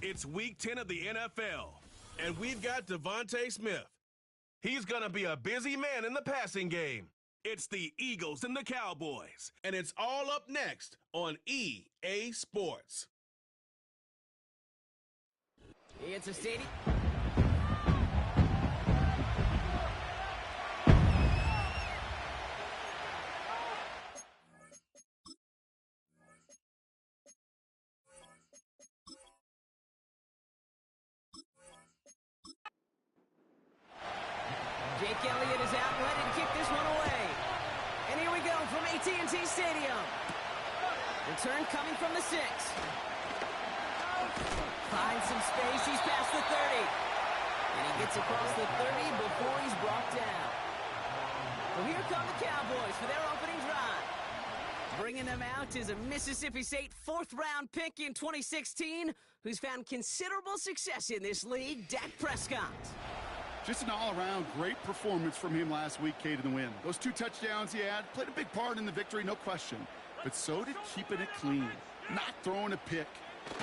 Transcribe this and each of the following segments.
It's Week 10 of the NFL, and we've got Devontae Smith. He's going to be a busy man in the passing game. It's the Eagles and the Cowboys, and it's all up next on EA Sports. It's a stadium. Jake Elliott is out ready to kick this one away. And here we go from AT&T Stadium. Return coming from the 6. Finds some space. He's past the 30. And he gets across the 30 before he's brought down. So here come the Cowboys for their opening drive. Bringing them out is a Mississippi State 4th-round pick in 2016 who's found considerable success in this league, Dak Prescott. Just an all-around great performance from him last week, Kate, in the win. Those 2 touchdowns he had played a big part in the victory, no question. But so did keeping it clean, not throwing a pick.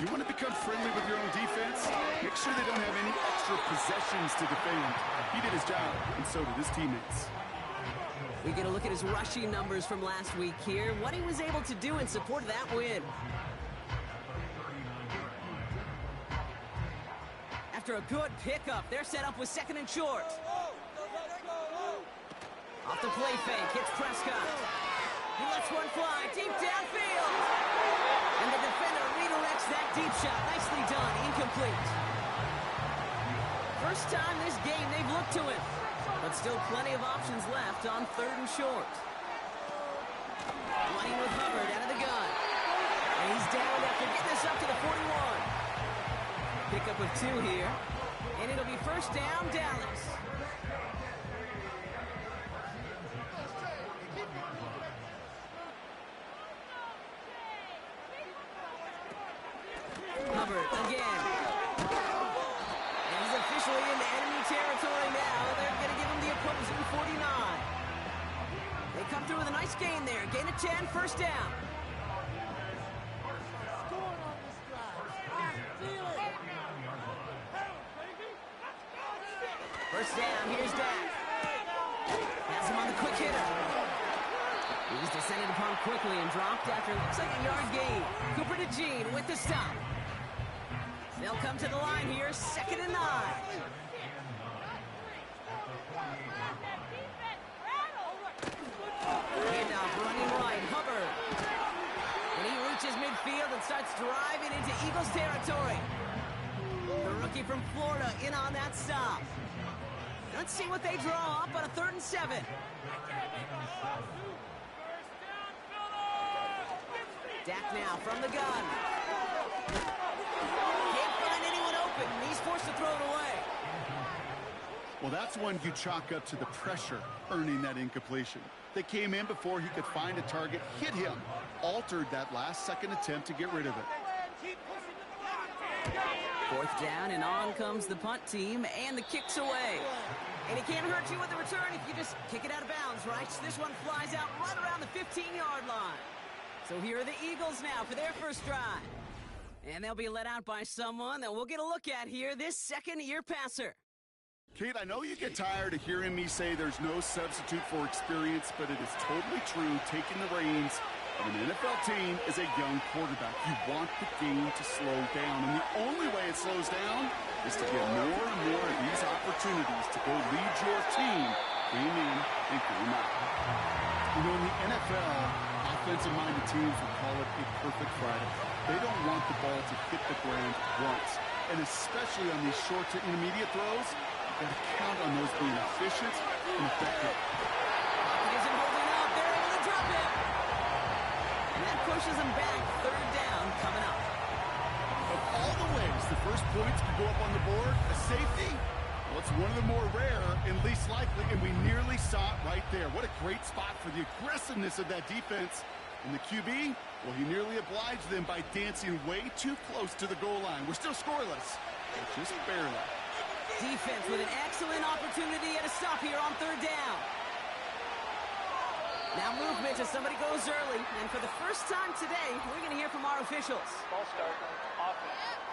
You want to become friendly with your own defense? Make sure they don't have any extra possessions to defend. He did his job, and so did his teammates. We get a look at his rushing numbers from last week here, what he was able to do in support of that win. After a good pickup, they're set up with 2nd and short. Off the play fake, hits Prescott. He lets one fly deep downfield. And the defender redirects that deep shot. Nicely done, incomplete. First time this game they've looked to him. But still plenty of options left on 3rd and short. Running with Hubbard out of the gun. And he's down after getting this up to the 41. Pickup of 2 here, and it'll be 1st down, Dallas. Hubbard again. And he's officially into enemy territory now. They're going to give him the opposing 49. They come through with a nice gain there. Gain of 10, 1st down. First down, here's Dak. Has him on the quick hitter. He was descended upon quickly and dropped after looks like a yard gain. Cooper DeJean with the stop. They'll come to the line here, 2nd and 9. Handoff running right, Hubbard. And he reaches midfield and starts driving into Eagles territory. The rookie from Florida in on that stop. Let's see what they draw up on a 3rd and 7. Dak now from the gun. Can't find anyone open. He's forced to throw it away. Well, that's one you chalk up to the pressure earning that incompletion. They came in before he could find a target, hit him, altered that last-second attempt to get rid of it. 4th down, and on comes the punt team, and the kick's away. And it can't hurt you with the return if you just kick it out of bounds, right? So this one flies out right around the 15-yard line. So here are the Eagles now for their first drive. And they'll be let out by someone that we'll get a look at here, this second-year passer. Kate, I know you get tired of hearing me say there's no substitute for experience, but it is totally true. Taking the reins of an NFL team is a young quarterback. You want the game to slow down, and the only way it slows down is to get more and more of these opportunities to go lead your team game in and game out. You know, in the NFL, offensive-minded teams will call it a perfect Friday. They don't want the ball to hit the ground once, and especially on these short to intermediate throws, you've got to count on those being efficient and effective. He isn't holding up. They're able to drop him. And that pushes him back. 3rd down coming up. Of all the ways the first points could go up on the board, a safety, well, it's one of the more rare and least likely, and we nearly saw it right there. What a great spot for the aggressiveness of that defense. And the QB, well, he nearly obliged them by dancing way too close to the goal line. We're still scoreless, but just barely. Defense with an excellent opportunity and a stop here on 3rd down. Now movement as somebody goes early, and for the first time today, we're going to hear from our officials. Ball start, offense.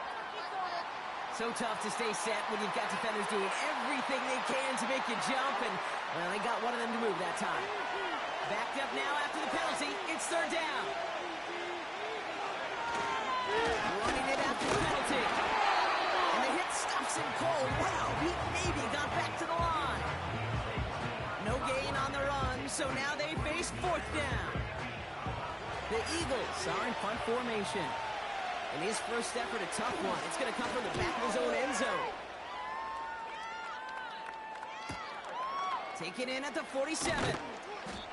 So tough to stay set when you've got defenders doing everything they can to make you jump, and, well, they got one of them to move that time. Backed up now after the penalty. It's third down. Running it after the penalty. And the hit stops him cold. Wow, he maybe got back to the line. No gain on the run, so now they face fourth down. The Eagles are in punt formation. And his first effort, a tough one. It's going to come from the back of his own end zone. Taken in at the 47.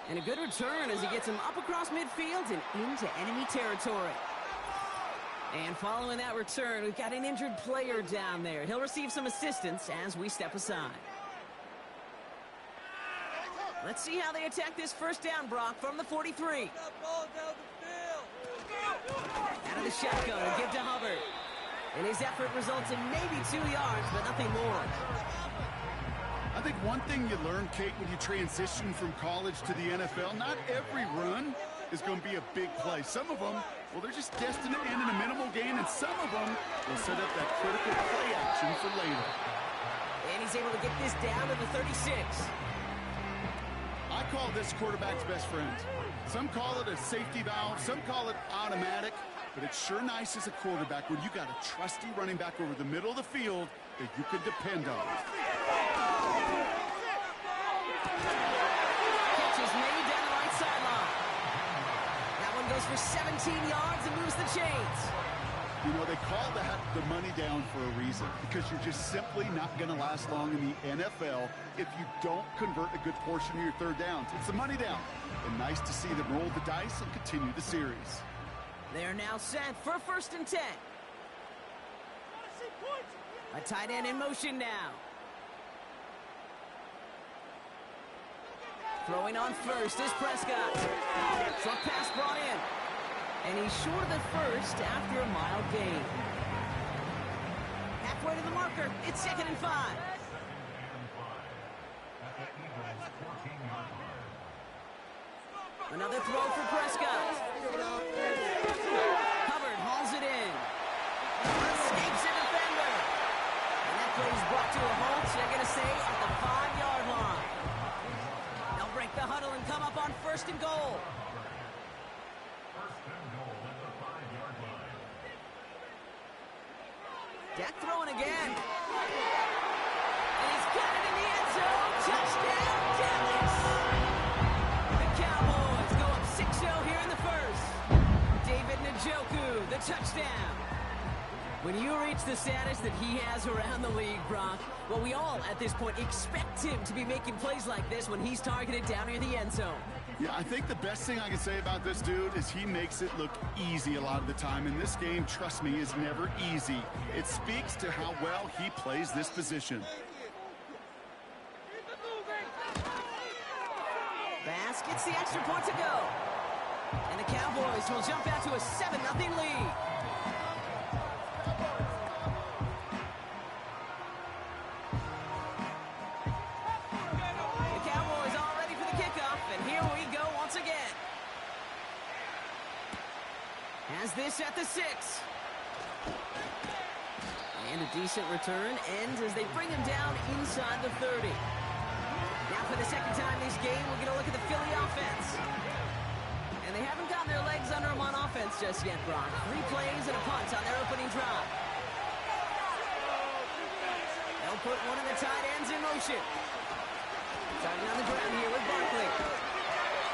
And a good return as he gets him up across midfield and into enemy territory. And following that return, we've got an injured player down there. He'll receive some assistance as we step aside. Let's see how they attack this first down, Brock, from the 43. Out of the shotgun and give to Hubbard. And his effort results in maybe 2 yards, but nothing more. I think one thing you learn, Kate, when you transition from college to the NFL, not every run is going to be a big play. Some of them, well, they're just destined to end in a minimal gain, and some of them will set up that critical play action for later. And he's able to get this down to the 36. I call this quarterback's best friend. Some call it a safety valve, some call it automatic, but it's sure nice as a quarterback when you got a trusty running back over the middle of the field that you can depend on. Catch is made down the right sideline. That one goes for 17 yards and moves the chains. You know, they call that the money down for a reason, because you're just simply not going to last long in the NFL if you don't convert a good portion of your third downs. It's the money down. And nice to see them roll the dice and continue the series. They're now set for first and 10. A tight end in motion now. Throwing on first is Prescott. Short pass brought in. And he's short of the first after a mild gain. Halfway to the marker. It's 2nd and 5. Another throw for Prescott. Hubbard hauls it in. Escapes a defender. And that play is brought to a halt, they're going to say, at the 5-yard line. They'll break the huddle and come up on 1st and goal. Dak throwing again. And he's got it in the end zone. Touchdown, Dallas! The Cowboys go up 6-0 here in the first. David Njoku, the touchdown. When you reach the status that he has around the league, Brock, well, we all at this point expect him to be making plays like this when he's targeted down near the end zone. Yeah, I think the best thing I can say about this dude is he makes it look easy a lot of the time. And this game, trust me, is never easy. It speaks to how well he plays this position. Bass gets the extra point to go. And the Cowboys will jump out to a 7-0 lead. The Cowboys all ready for the kickoff, and here we go once again. Has this at the 6. And a decent return ends as they bring him down inside the 30. Now for the second time this game, we're going to look at the Philly offense. And they haven't gotten their legs under them on offense just yet, Brock. 3 plays and a punt on their opening drive. They'll put one of the tight ends in motion. Starting on the ground here with Barkley.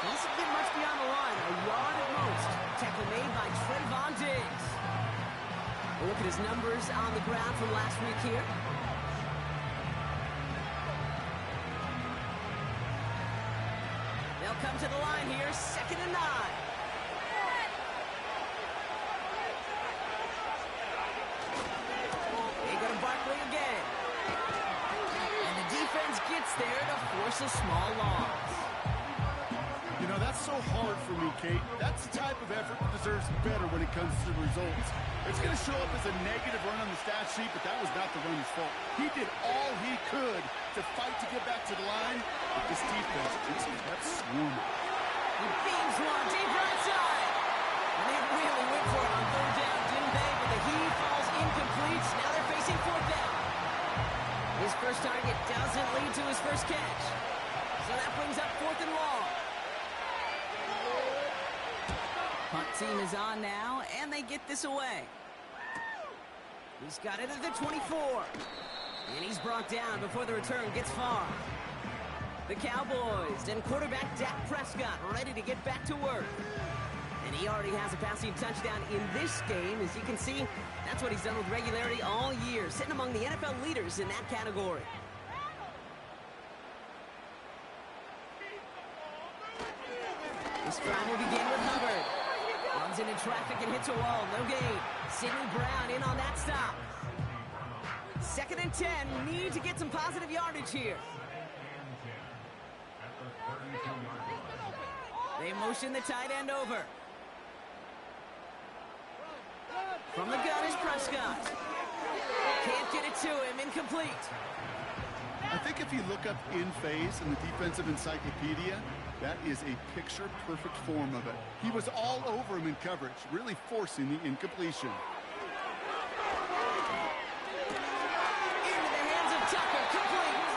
Doesn't get much beyond the line, a yard at most. Tackle made by Trayvon Diggs. We'll look at his numbers on the ground from last week here. They'll come to the line here, 2nd and 9. They go to Barkley again. And the defense gets there to force a small loss. You know, that's so hard for me, Kate. That's the type of effort that deserves better when it comes to the results. It's going to show up as a negative run on the stat sheet, but that was not the runner's fault. He did all he could to fight to get back to the line, but this defense just kept swarming. He beams one deep right side. And they really went for it on 3rd down, didn't they? But the heave falls incomplete. Now they're facing 4th brings up 4th and long. Punt team is on now, and they get this away. He's got it at the 24. And he's brought down before the return gets far. The Cowboys and quarterback Dak Prescott ready to get back to work. And he already has a passing touchdown in this game. As you can see, that's what he's done with regularity all year, sitting among the NFL leaders in that category. This drive will begin with Hubbard. Runs into traffic and hits a wall. No gain. Sidney Brown in on that stop. 2nd and 10. Need to get some positive yardage here. They motion the tight end over. From the gun is Prescott. Can't get it to him. Incomplete. I think if you look up in phase in the defensive encyclopedia, that is a picture-perfect form of it. He was all over him in coverage, really forcing the incompletion. Into the hands of Tucker, complete.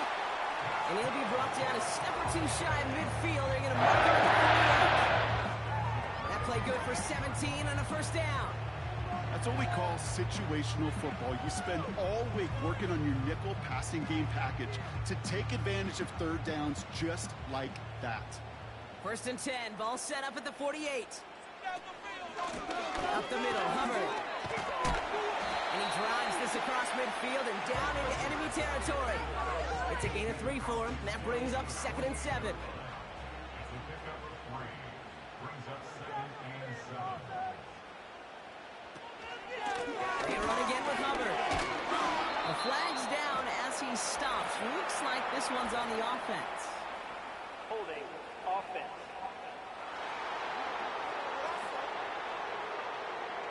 And he'll be brought down a step or two shy of midfield. They're going to mark him at the 48. That play good for 17 and a first down. That's what we call situational football. You spend all week working on your nickel passing game package to take advantage of third downs just like that. 1st and 10, ball set up at the 48. Up the middle, Hubbard. And he drives this across midfield and down into enemy territory. It's a gain of 3 for him, and that brings up 2nd and 7. They run again with Hubbard. The flag's down as he stops. Looks like this one's on the offense. Holding offense.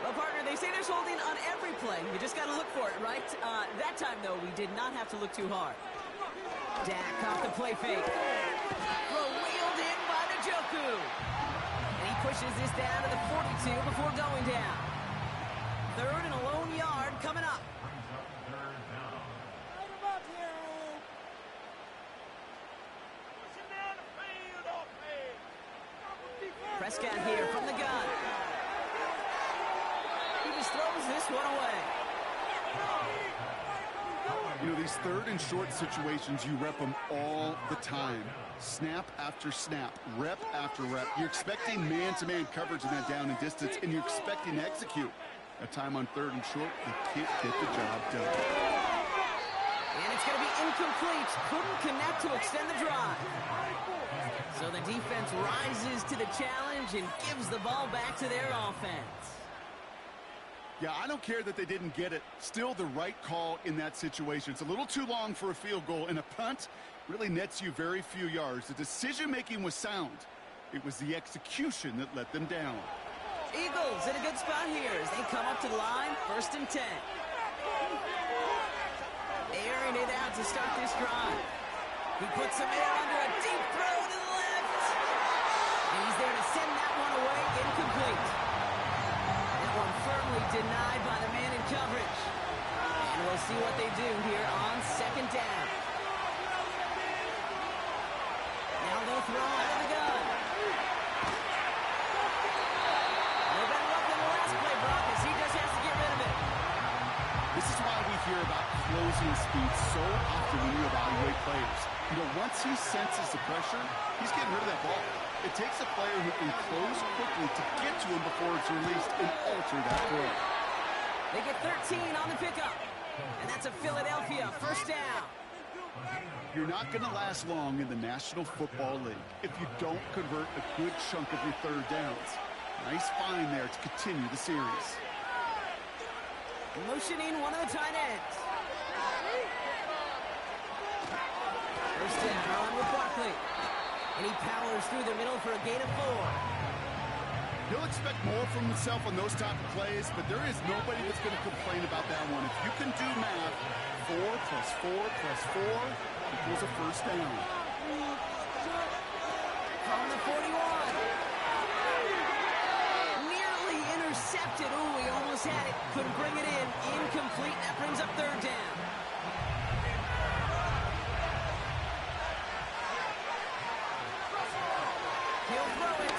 Well, partner, they say there's holding on every play. You just got to look for it, right? That time, though, we did not have to look too hard. Dak off the play fake. Wheeled in by Njoku. And he pushes this down to the 42 before going down. 3rd and a lone yard coming up. Prescott here from the gun. He just throws this one away. You know, these 3rd and short situations, you rep them all the time. Snap after snap, rep after rep. You're expecting man-to-man coverage in that down and distance, and you're expecting to execute. A time on 3rd and short, they can't get the job done. And it's going to be incomplete. Couldn't connect to extend the drive. So the defense rises to the challenge and gives the ball back to their offense. Yeah, I don't care that they didn't get it. Still the right call in that situation. It's a little too long for a field goal, and a punt really nets you very few yards. The decision-making was sound. It was the execution that let them down. Eagles in a good spot here as they come up to the line, 1st and 10. Airing it out to start this drive. He puts him in under a deep throw to the left. And he's there to send that one away, incomplete. That one firmly denied by the man in coverage. And we'll see what they do here on 2nd down. Now they'll throw out of the gun. No better luck than the last play, Brock, as he just has to get rid of it. This is why we hear about closing speed so often when you evaluate players. You know, once he senses the pressure, he's getting rid of that ball. It takes a player who can close quickly to get to him before it's released and alter that throw. They get 13 on the pickup. And that's a Philadelphia 1st down. You're not going to last long in the National Football League if you don't convert a good chunk of your 3rd downs. Nice find there to continue the series. Motioning one of the tight ends. 1st down, on with Barkley. And he powers through the middle for a gain of 4. He'll expect more from himself on those type of plays, but there is nobody that's going to complain about that one. If you can do math, 4 plus 4 plus 4 equals a 1st down. From the 41. Nearly intercepted. Ooh, he almost had it. Couldn't bring it in. Incomplete. That brings up 3rd down. throw it.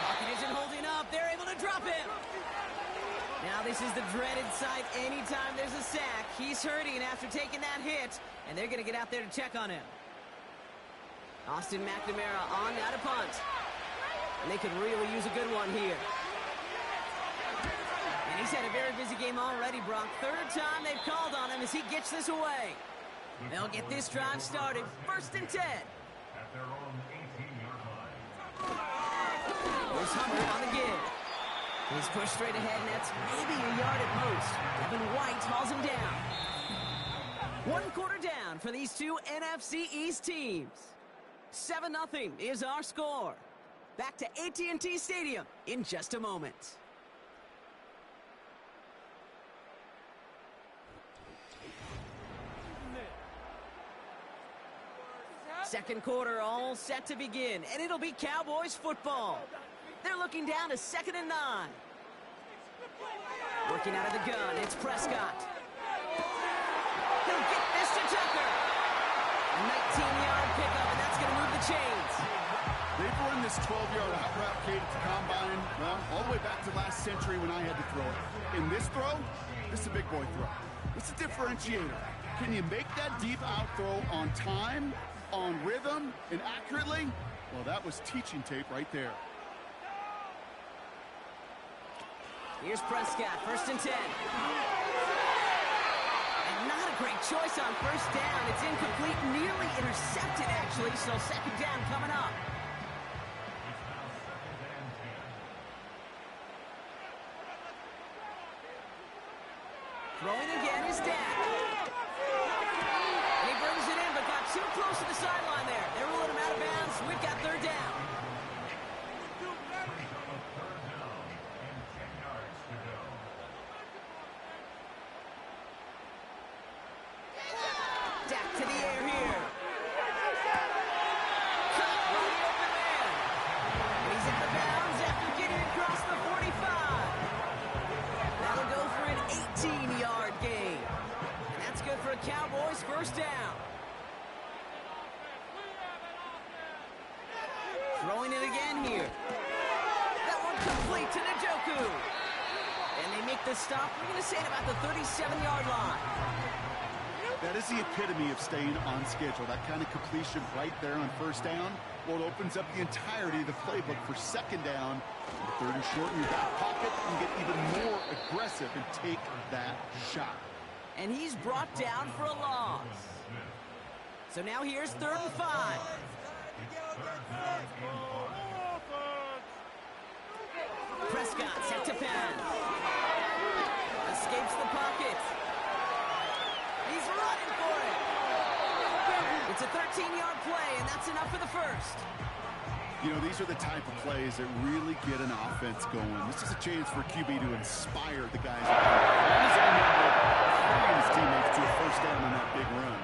Pocket isn't holding up. They're able to drop him. Now this is the dreaded sight anytime there's a sack. He's hurting after taking that hit, and they're going to get out there to check on him. Austin McNamara on now to punt. And they could really use a good one here. And he's had a very busy game already, Brock. Third time they've called on him as he gets this away. They'll get this drive started. 1st and 10. At their own 18-yard line. Here's Hubbard on the give. He's pushed straight ahead, and that's maybe a yard at most. Evan White hauls him down. 1 quarter down for these two NFC East teams. 7-0 is our score. Back to AT&T Stadium in just a moment. Second quarter all set to begin, and it'll be Cowboys football. They're looking down to 2nd and 9. Working out of the gun, it's Prescott. He'll get this to Tucker. A 19-yard pickup, and that's going to move the chains. They've run this 12-yard out route, Kate, at the combine, well, all the way back to last century when I had to throw it. In this throw, this is a big boy throw. It's a differentiator. Can you make that deep out throw on time, on rhythm, and accurately? Well, that was teaching tape right there. Here's Prescott, 1st and 10. And not a great choice on 1st down. It's incomplete, nearly intercepted, actually, so 2nd down coming up. Throwing again is Dak. And he brings it in, but got too close to the sideline there. They're ruling him out of bounds. We've got 3rd down. Dak to the air here. Caught by the open man. And he's in the bounds after getting across the 45. That'll go for an 18-yard gain. And that's good for a Cowboys 1st down. Throwing it again here. That one complete to Njoku. And they make the stop. We're going to say it about the 37-yard line. That is the epitome of staying on schedule. That kind of completion right there on 1st down. Well, it opens up the entirety of the playbook for 2nd down. The 3rd is short in your back pocket. You get even more aggressive and take that shot. And he's brought down for a loss. So now here's 3rd and 5. Prescott set to pass. Escapes the pocket. He's running for it. It's a 13-yard play, and that's enough for the 1st. You know, these are the type of plays that really get an offense going. This is a chance for QB to inspire the guys. His teammates to a 1st down on that big run.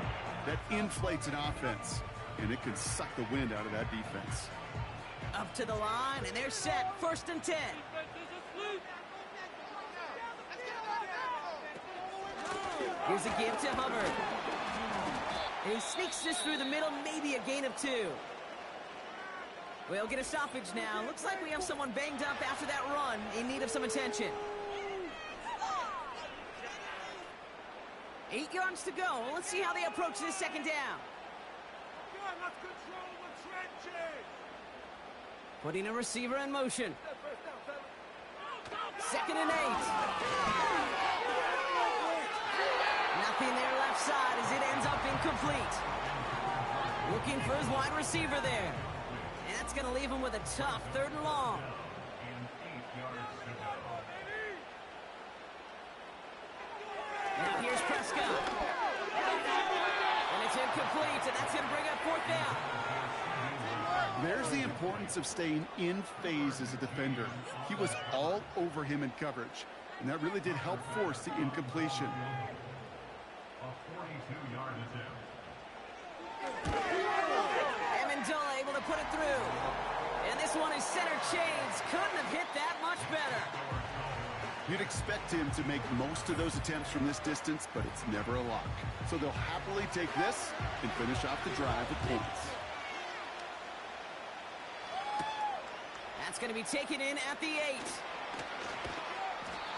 That inflates an offense, and it can suck the wind out of that defense. Up to the line, and they're set. 1st and 10. Here's a give to Hubbard. And he sneaks this through the middle, maybe a gain of 2. We'll get a stoppage now. Looks like we have someone banged up after that run, in need of some attention. 8 yards to go. Let's see how they approach this 2nd down. Putting a receiver in motion. 2nd and 8. Nothing there left side as it ends up incomplete. Looking for his wide receiver there. And that's going to leave him with a tough 3rd and long. Now here's Prescott. And it's incomplete, and that's going to bring up 4th down. There's the importance of staying in phase as a defender. He was all over him in coverage, and that really did help force the incompletion. A 42-yard attempt. Amendola able to put it through. And this one is center chains. Couldn't have hit that much better. You'd expect him to make most of those attempts from this distance, but it's never a lock. So they'll happily take this and finish off the drive with points. That's going to be taken in at the 8.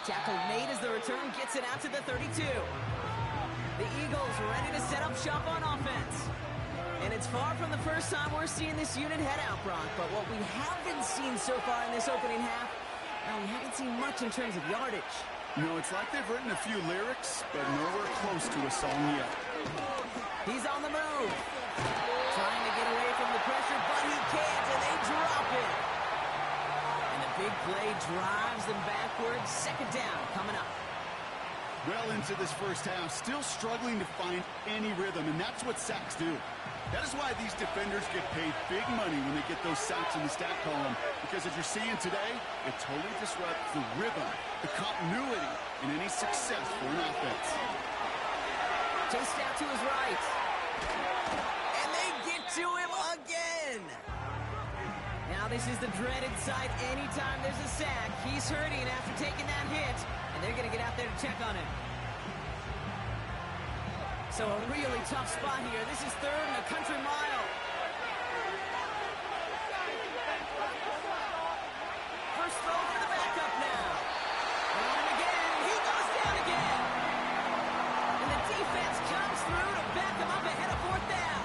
Tackle made as the return gets it out to the 32. The Eagles ready to set up shop on offense. And it's far from the first time we're seeing this unit head out, Brock. But what we haven't seen so far in this opening half, well, we haven't seen much in terms of yardage. No, it's like they've written a few lyrics, but nowhere close to a song yet. He's on the move. Trying to get away from the pressure, but he can't, and they drop it. And a big play drives them backwards. Second down coming up. Well into this first half, still struggling to find any rhythm, and that's what sacks do. That is why these defenders get paid big money when they get those sacks in the stat column, because as you're seeing today, it totally disrupts the rhythm, the continuity, and any success for an offense. Chased out to his right. And they get to him again. Now this is the dreaded sight anytime there's a sack. He's hurting after taking that hit, and they're going to get out there to check on him. So a really tough spot here. This is 3rd and a country mile. First throw to the backup now. And again, he goes down again. And the defense comes through to back him up ahead of 4th down.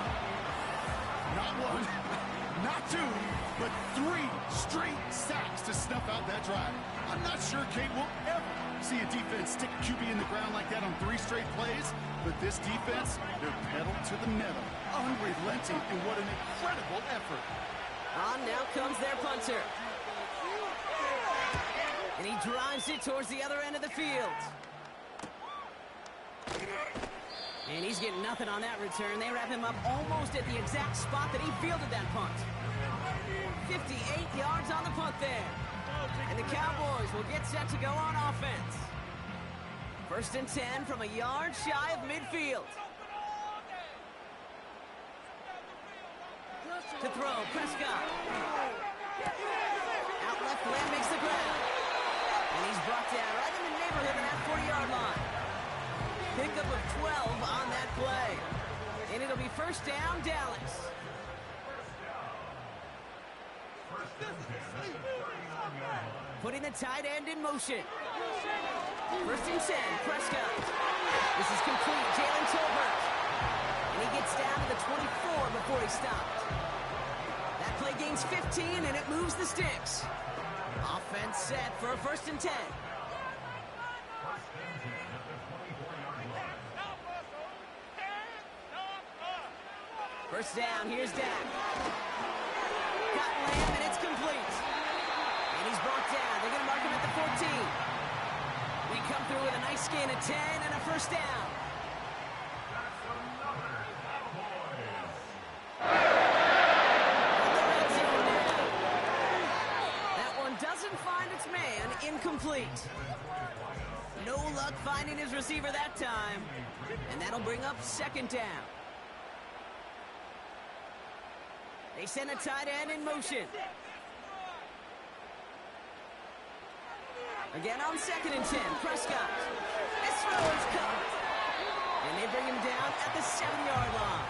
Not one, not 2, but 3 straight sacks to snuff out that drive. I'm not sure Kate will ever see a defense stick QB in the ground like that on 3 straight plays, but this defense, they're pedal to the metal, unrelenting, and what an incredible effort. On now comes their punter. And he drives it towards the other end of the field. And he's getting nothing on that return. They wrap him up almost at the exact spot that he fielded that punt. 58 yards on the punt there. And the Cowboys will get set to go on offense. 1st and 10 from a yard shy of midfield. To throw, Prescott. Out left, Lamb makes the ground. And he's brought down right in the neighborhood of that 40-yard line. Pickup of 12 on that play. And it'll be 1st down, Dallas. Putting the tight end in motion. 1st and 10, Prescott. This is complete, Jalen Tolbert. And he gets down to the 24 before he stopped. That play gains 15, and it moves the sticks. Offense set for a 1st and 10. First down, here's Dak. Got Lamb, and it's complete. And he's brought down. They're going to mark him at the 14. We come through with a nice gain of 10 and a 1st down. That one doesn't find its man. Incomplete. No luck finding his receiver that time. And that'll bring up 2nd down. They send a tight end in motion. Again on 2nd and 10, Prescott. This throw is caught. And they bring him down at the 7-yard line.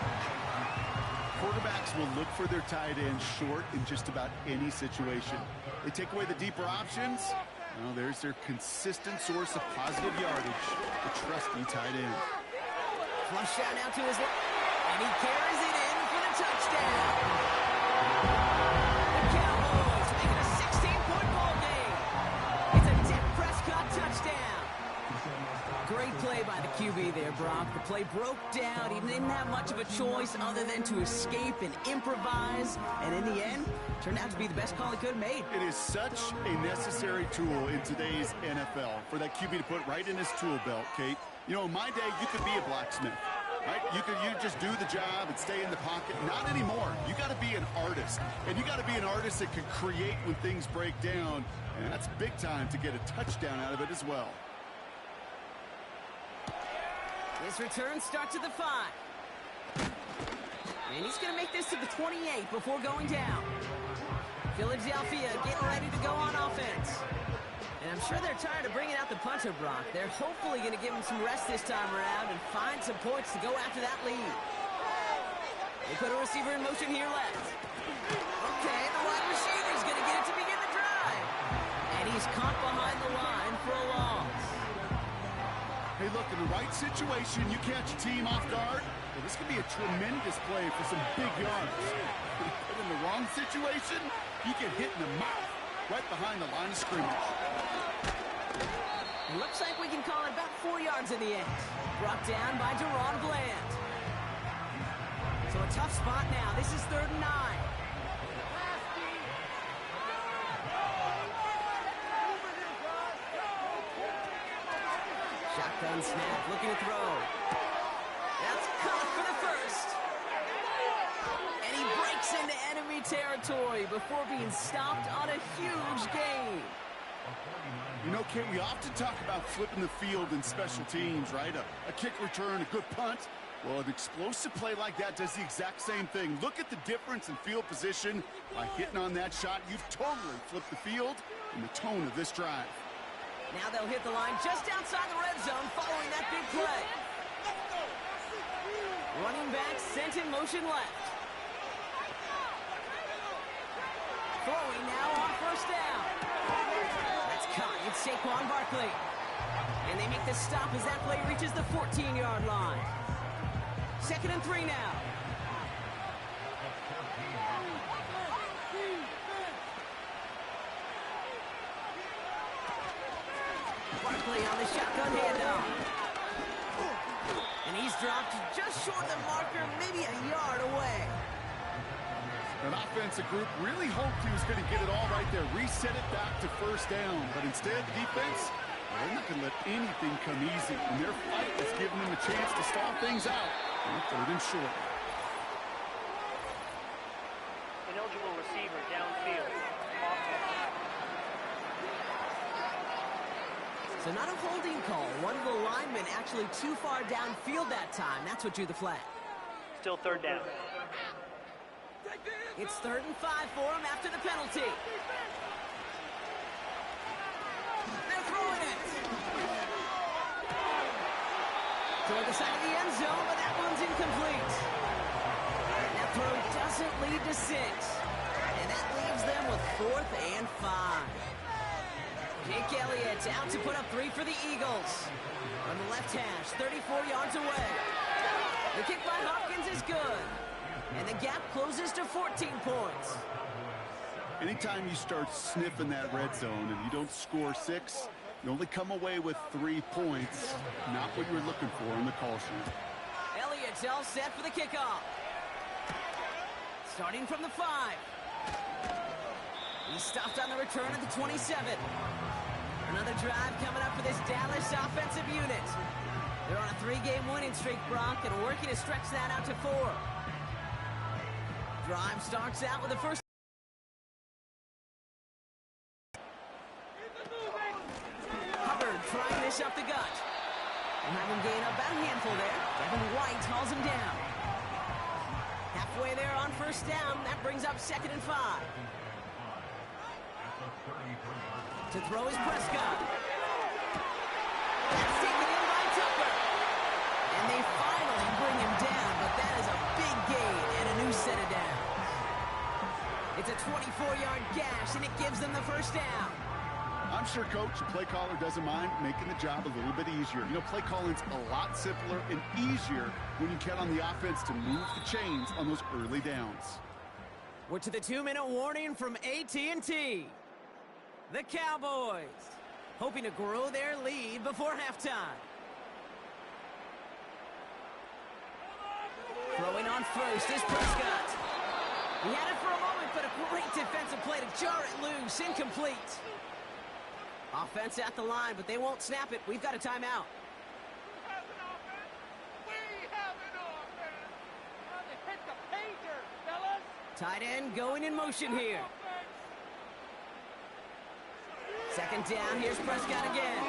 Quarterbacks will look for their tight end short in just about any situation. They take away the deeper options. Well, there's their consistent source of positive yardage, the trusty tight end. Flush down now to his left, and he carries it in for the touchdown. The Cowboys making a 16-point ball game. It's a Dak Prescott touchdown. Great play by the QB there, Brock. The play broke down. He didn't have much of a choice other than to escape and improvise. And in the end, turned out to be the best call he could have made. It is such a necessary tool in today's NFL for that QB to put right in his tool belt, Kate. You know, in my day, you could be a blacksmith, right? You just do the job and stay in the pocket. Not anymore. You got to be an artist. And you got to be an artist that can create when things break down. And that's big time to get a touchdown out of it as well. His return starts at the 5. And he's going to make this to the 28 before going down. Philadelphia getting ready to go on offense. And I'm sure they're tired of bringing out the punter, Brock. They're hopefully going to give him some rest this time around and find some points to go after that lead. They put a receiver in motion here left. Okay, the wide receiver's going to get it to begin the situation, you catch a team off guard, well, this could be a tremendous play for some big yards. But in the wrong situation, you get hit in the mouth right behind the line of scrimmage. It looks like we can call it about 4 yards in the end. Brought down by Deron Bland. So a tough spot now. This is 3rd and 9. Shotgun snap, looking to throw. That's caught for the first. And he breaks into enemy territory before being stopped on a huge gain. You know, Kate, we often talk about flipping the field in special teams, right? A kick return, a good punt. Well, an explosive play like that does the exact same thing. Look at the difference in field position. By hitting on that shot, you've totally flipped the field and the tone of this drive. Now they'll hit the line just outside the red zone following that big play. Running back sent in motion left. Throwing now on 1st down. That's caught. It's Saquon Barkley. And they make the stop as that play reaches the 14-yard line. 2nd and 3 now. Barkley on the shotgun handoff. And he's dropped just short of the marker, maybe a yard away. An offensive group really hoped he was going to get it all right there, reset it back to 1st down. But instead, defense, they're not going to let anything come easy. And their fight is giving them a chance to stall things out on 3rd and short. Ineligible receiver downfield. Offense. So not a holding call. One of the linemen actually too far downfield that time. That's what drew the flag. Still 3rd down. It's 3rd and 5 for him after the penalty. They're throwing it. Toward the side of the end zone, but that one's incomplete. That throw doesn't lead to 6. And that leaves them with 4th and 5. Jake Elliott out to put up 3 for the Eagles. On the left hash, 34 yards away. The kick by Hopkins is good. And the gap closes to 14 points. Anytime you start sniffing that red zone and you don't score 6, you only come away with 3 points. Not what you're looking for in the call sheet. Elliott's all set for the kickoff. Starting from the 5. He's stopped on the return at the 27. Another drive coming up for this Dallas offensive unit. They're on a 3-game winning streak, Brock, and working to stretch that out to 4. Drive starts out with the first. Hubbard trying this up the gut. And have him gain about a handful there. Devin White hauls him down. Halfway there on 1st down. That brings up 2nd and 5. To throw is Prescott. That's taken in by Tucker. And they finally bring him down, but that is a big gain and a new set of downs. It's a 24-yard gash, and it gives them the 1st down. I'm sure, Coach, the play caller doesn't mind making the job a little bit easier. You know, play calling's a lot simpler and easier when you count on the offense to move the chains on those early downs. We're to the 2-minute warning from AT&T. The Cowboys hoping to grow their lead before halftime. Throwing on 1st is Prescott. He had it for a moment, but a great defensive play to jar it loose. Incomplete. Offense at the line, but they won't snap it. We've got a timeout. Tight end going in motion here. 2nd down, here's Prescott again.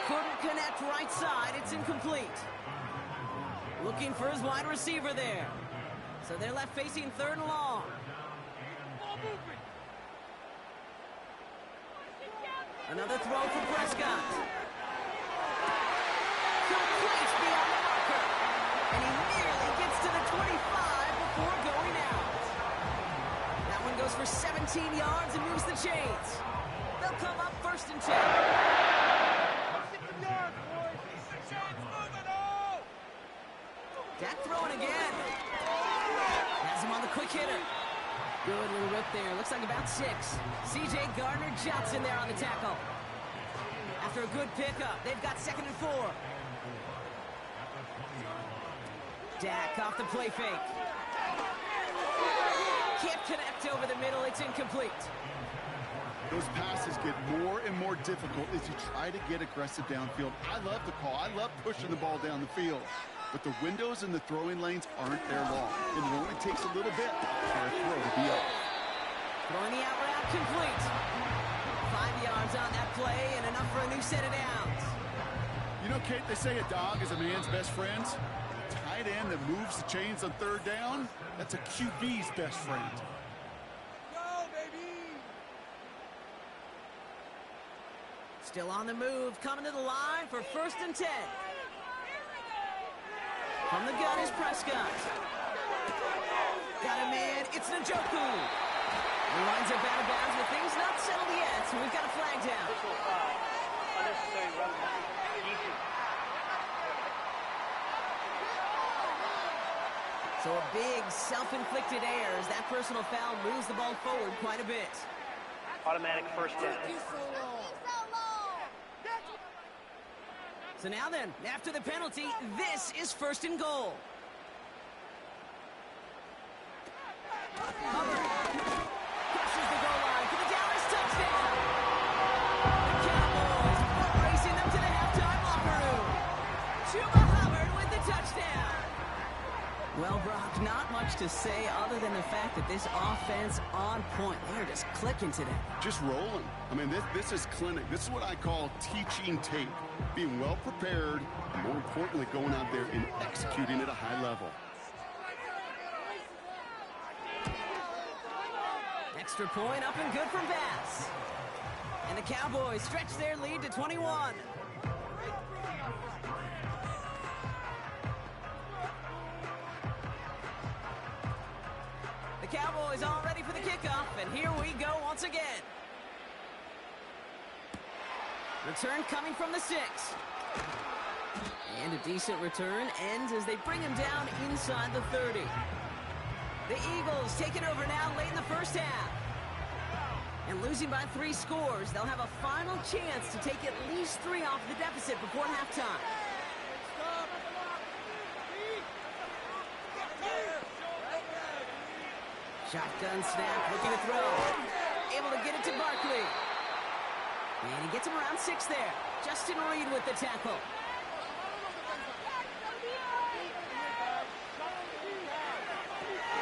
Couldn't connect right side, it's incomplete. Looking for his wide receiver there. So they're left facing 3rd and long. Another throw for Prescott. Complete beyond the marker. And he nearly gets to the 25 before going out. That one goes for 17 yards and moves the chains. They'll come up 1st and 10. going again. Has him on the quick hitter. Good little rip there. Looks like about 6. C.J. Gardner-Johnson there on the tackle. After a good pickup, they've got 2nd and 4. Dak off the play fake. Can't connect over the middle. It's incomplete. Those passes get more and more difficult as you try to get aggressive downfield. I love the call. I love pushing the ball down the field. But the windows in the throwing lanes aren't there long. And it only takes a little bit for a throw to be up. Throwing the out route complete. 5 yards on that play and enough for a new set of downs. You know, Kate, they say a dog is a man's best friend. A tight end that moves the chains on 3rd down, that's a QB's best friend. Still on the move, coming to the line for 1st and 10. From the gun is Prescott. Got a man, it's Njoku. He lines up out of bounds with things not settled yet, so we've got a flag down. Personal foul. Unnecessary roughness. Defense. So a big self-inflicted error as that personal foul moves the ball forward quite a bit. Automatic first down. So now then, after the penalty, this is 1st and goal. Hubbard crosses the goal line for the Dallas touchdown. The Cowboys racing them to the halftime locker room. Chuba Hubbard with the touchdown. Well, Brock, not much to say other than the fact that this offense on point. They're just clicking today. Just rolling. I mean, this is clinic. This is what I call teaching tape. Being well prepared, and more importantly, going out there and executing at a high level. Extra point up and good from Bass. And the Cowboys stretch their lead to 21. The Cowboys all ready for the kickoff, and here we go once again. Return coming from the 6. And a decent return ends as they bring him down inside the 30. The Eagles taking over now late in the first half. And losing by 3 scores, they'll have a final chance to take at least 3 off the deficit before halftime. Shotgun snap, looking to throw. Able to get it to Barkley. And he gets him around 6 there. Justin Reed with the tackle.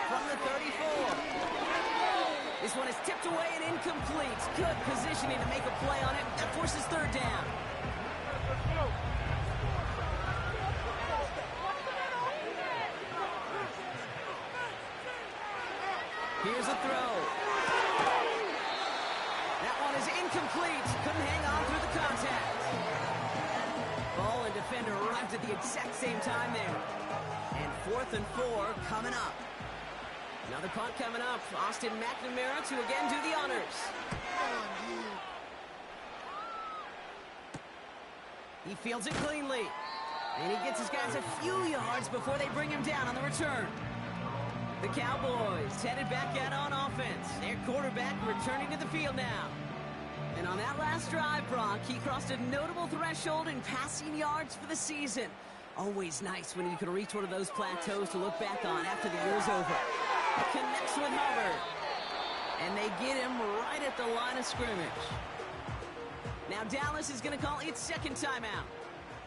From the 34. This one is tipped away and incomplete. Good positioning to make a play on it. That forces 3rd down. Here's a throw. That one is incomplete. Couldn't hang on through the contact. Ball and defender arrived at the exact same time there. And 4th and 4 coming up. Another punt coming up. Austin McNamara to again do the honors. He fields it cleanly. And he gets his guys a few yards before they bring him down on the return. The Cowboys headed back out on offense. Their quarterback returning to the field now. And on that last drive, Brock, he crossed a notable threshold in passing yards for the season. Always nice when you can reach one of those plateaus to look back on after the year's over. Connects with Hubbard. And they get him right at the line of scrimmage. Now Dallas is going to call its 2nd timeout.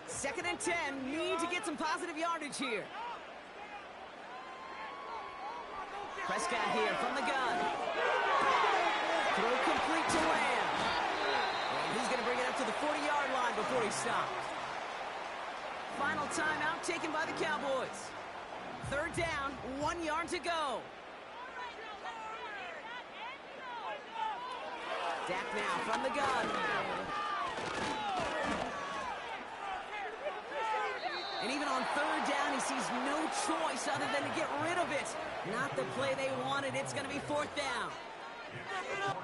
2nd and 10. Need to get some positive yardage here. Prescott here from the gun. Throw complete to Lamb. And he's going to bring it up to the 40-yard line before he stopped. Final timeout taken by the Cowboys. 3rd down, 1 yard to go. Dak now from the gun. And even on 3rd down, he sees no choice other than to get rid of it. Not the play they wanted. It's going to be 4th down.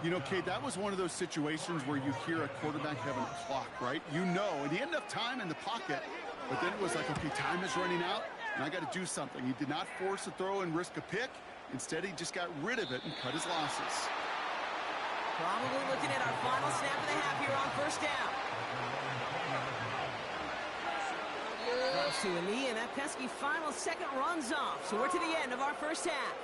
You know, Kate, that was one of those situations where you hear a quarterback having a clock, right? You know, and he had enough time in the pocket, but then it was like, okay, time is running out. And I got to do something. He did not force a throw and risk a pick. Instead, he just got rid of it and cut his losses. Probably looking at our final snap of the half here on first down. Throws to a knee, and that pesky final second runs off. So we're to the end of our first half.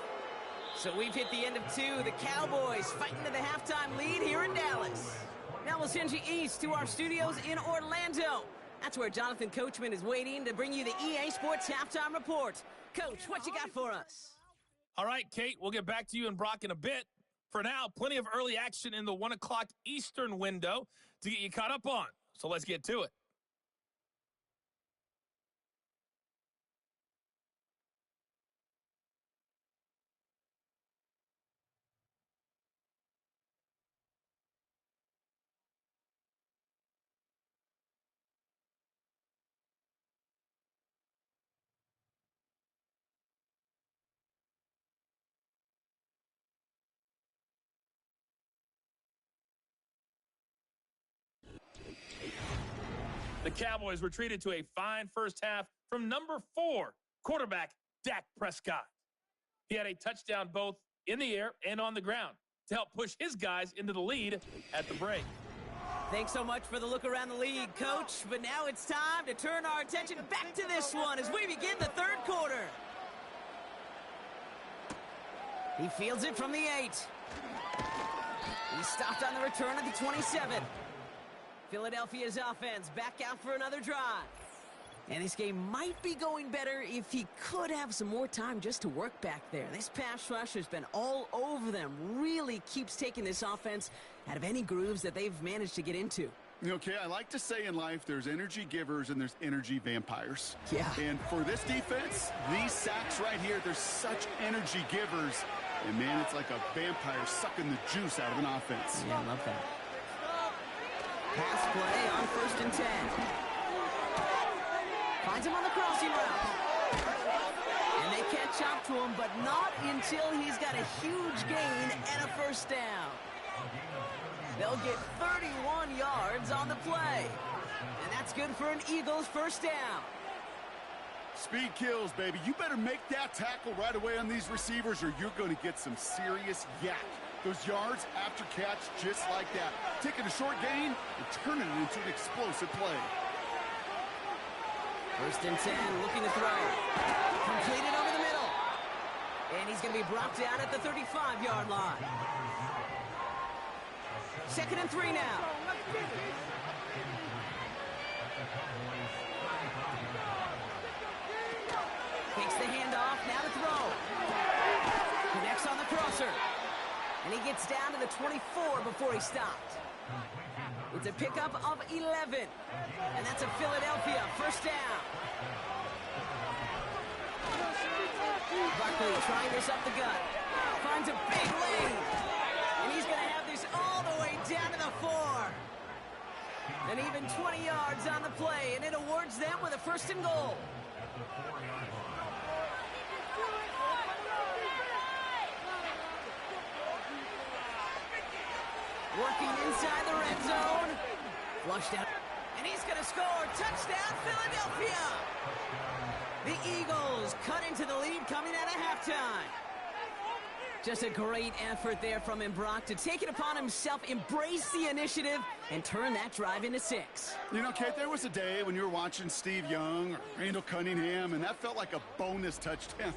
So we've hit the end of two. The Cowboys fighting to the halftime lead here in Dallas. Now we'll send you east to our studios in Orlando. That's where Jonathan Coachman is waiting to bring you the EA Sports Halftime Report. Coach, what you got for us? All right, Kate, we'll get back to you and Brock in a bit. For now, plenty of early action in the 1 o'clock Eastern window to get you caught up on. So let's get to it. The Cowboys retreated to a fine first half from number 4, quarterback Dak Prescott. He had a touchdown both in the air and on the ground to help push his guys into the lead at the break. Thanks so much for the look around the league, Coach. But now it's time to turn our attention back to this one as we begin the third quarter. He fields it from the 8. He stopped on the return at the 27. Philadelphia's offense back out for another drive. And this game might be going better if he could have some more time just to work back there. This pass rush has been all over them. Really keeps taking this offense out of any grooves that they've managed to get into. Okay, I like to say in life there's energy givers and there's energy vampires. Yeah. And for this defense, these sacks right here, they're such energy givers. And, man, it's like a vampire sucking the juice out of an offense. Yeah, I love that. Pass play on 1st and 10. Finds him on the crossing route. And they catch up to him, but not until he's got a huge gain and a first down. They'll get 31 yards on the play. And that's good for an Eagles first down. Speed kills, baby. You better make that tackle right away on these receivers or you're going to get some serious yak. Those yards after catch just like that. Taking a short gain and turning it into an explosive play. 1st and 10, looking to throw. Completed over the middle. And he's going to be brought down at the 35-yard line. 2nd and 3 now. Takes the handoff, now to throw. Connects on the crosser. And he gets down to the 24 before he stopped. It's a pickup of 11. And that's a Philadelphia first down. Buckley trying this up the gut. Finds a big lane. And he's going to have this all the way down to the 4. And even 20 yards on the play. And it awards them with a 1st and goal. Working inside the red zone. Flushed out. And he's going to score. Touchdown, Philadelphia. The Eagles cut into the lead coming out of halftime. Just a great effort there from him, Brock, to take it upon himself, embrace the initiative, and turn that drive into 6. You know, Kate, there was a day when you were watching Steve Young or Randall Cunningham, and that felt like a bonus touchdown.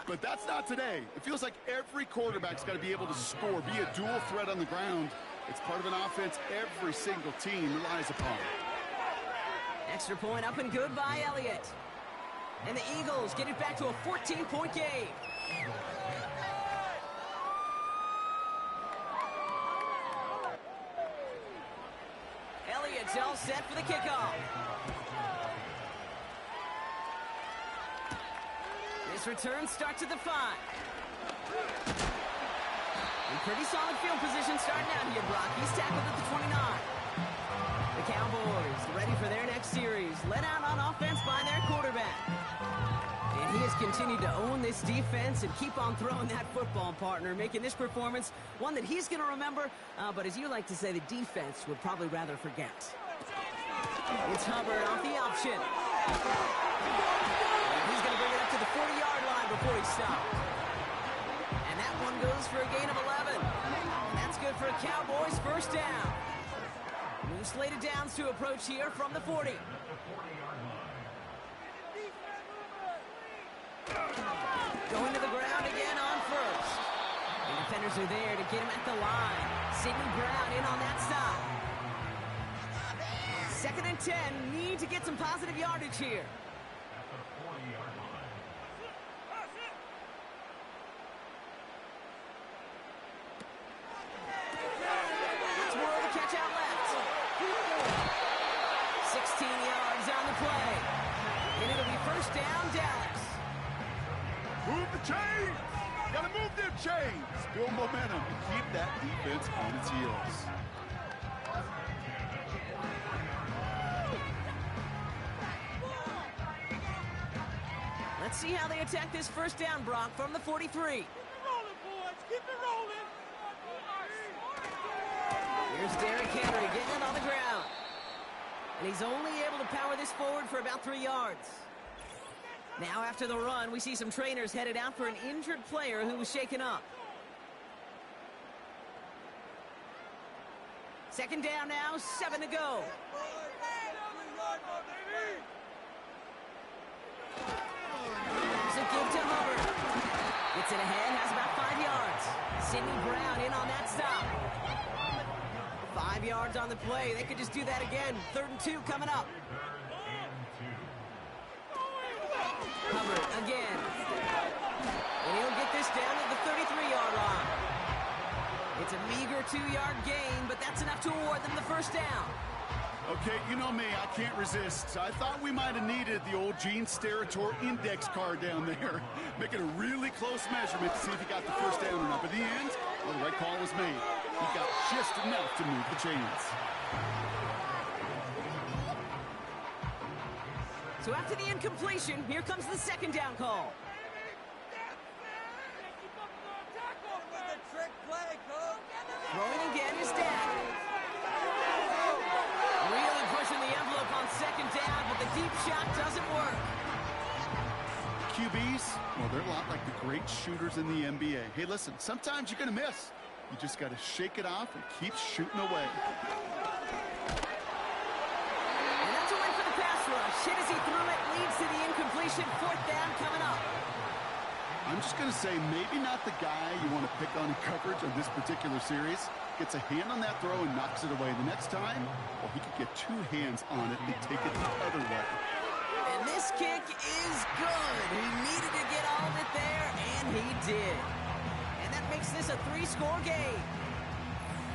But that's not today. It feels like every quarterback's got to be able to score, be a dual threat on the ground. It's part of an offense every single team relies upon. Extra point up and good by Elliott. And the Eagles get it back to a 14-point game. Elliott's all set for the kickoff. This return starts at the 5. In pretty solid field position starting out here, Brock. He's tackled at the 29. The Cowboys ready for their next series. Led out on offense by their quarterback. And he has continued to own this defense and keep on throwing that football, partner, making this performance one that he's going to remember, but as you like to say, the defense would probably rather forget. It's Hubbard off the option. And to the 40-yard line before he stopped. And that one goes for a gain of 11. And that's good for a Cowboys first down. New slated downs to approach here from the 40. Going to the ground again on first. The defenders are there to get him at the line. Sidney Brown in on that stop. 2nd and 10. Need to get some positive yardage here. At the 40-yard line. Let's whirl the catch out left. 16 yards on the play. And it'll be first down, Dallas. Move the chains! Gotta move them chains! Build momentum and keep that defense on its heels. Let's see how they attack this first down, Brock, from the 43. Here's Derrick Henry getting it on the ground. And he's only able to power this forward for about 3 yards. Now after the run, we see some trainers headed out for an injured player who was shaken up. 2nd down now, 7 to go. There's a give to Hubbard. Gets it ahead, has about 5 yards. Sidney Brown in on that stop. 5 yards on the play. They could just do that again. 3rd and 2 coming up. Hubbard again. And he'll get this down to the 33-yard line. It's a meager 2-yard gain, but that's enough to award them the first down. Okay, you know me, I can't resist. I thought we might have needed the old Gene Steratore index card down there. Make it a really close measurement to see if he got the first down or not. But in the end, well, the right call was made. He got just enough to move the chains. So after the incompletion, here comes the 2nd down call. Throwing again is Dak. Really pushing the envelope on 2nd down, but the deep shot doesn't work. QBs, well, they're a lot like the great shooters in the NBA. Hey, listen, sometimes you're going to miss. You just got to shake it off and keep shooting away. And that's a win for the pass rush. Hit as he threw it, leads to the incompletion. 4th down coming up. I'm just going to say maybe not the guy you want to pick on in coverage on this particular series. Gets a hand on that throw and knocks it away. The next time, well, he could get 2 hands on it and take it the other way. And this kick is good. He needed to get all of it there, and he did. And that makes this a 3-score game.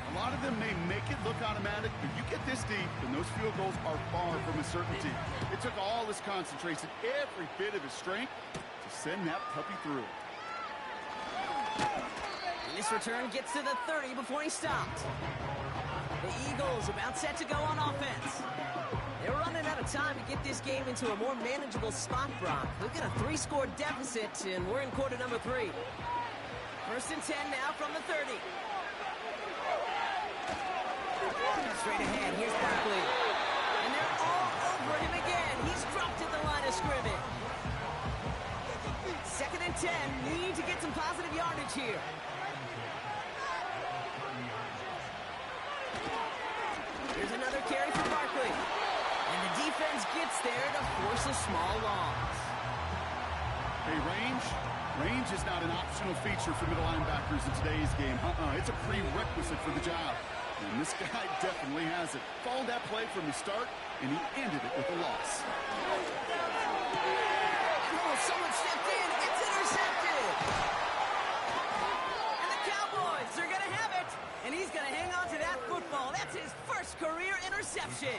A lot of them may make it look automatic, but you get this deep, and those field goals are far from a certainty. It took all his concentration, every bit of his strength, to send that puppy through. And this return gets to the 30 before he stopped. The Eagles about set to go on offense. They're running out of time to get this game into a more manageable spot, Brock. We've got a 3-score deficit, and we're in quarter number 3. 1st and 10 now from the 30. Straight ahead, here's Barkley. And they're all over him again. He's dropped at the line of scrimmage. 2nd and 10, need to get some positive yardage here. Here's another carry for Barkley. And the defense gets there to force a small loss. Hey, range is not an optional feature for middle linebackers in today's game. It's a prerequisite for the job. And this guy definitely has it. Followed that play from the start, and he ended it with a loss. Oh, someone stepped in. It's intercepted. And the Cowboys are going to have it. And he's going to hang on to that football. That's his first career interception.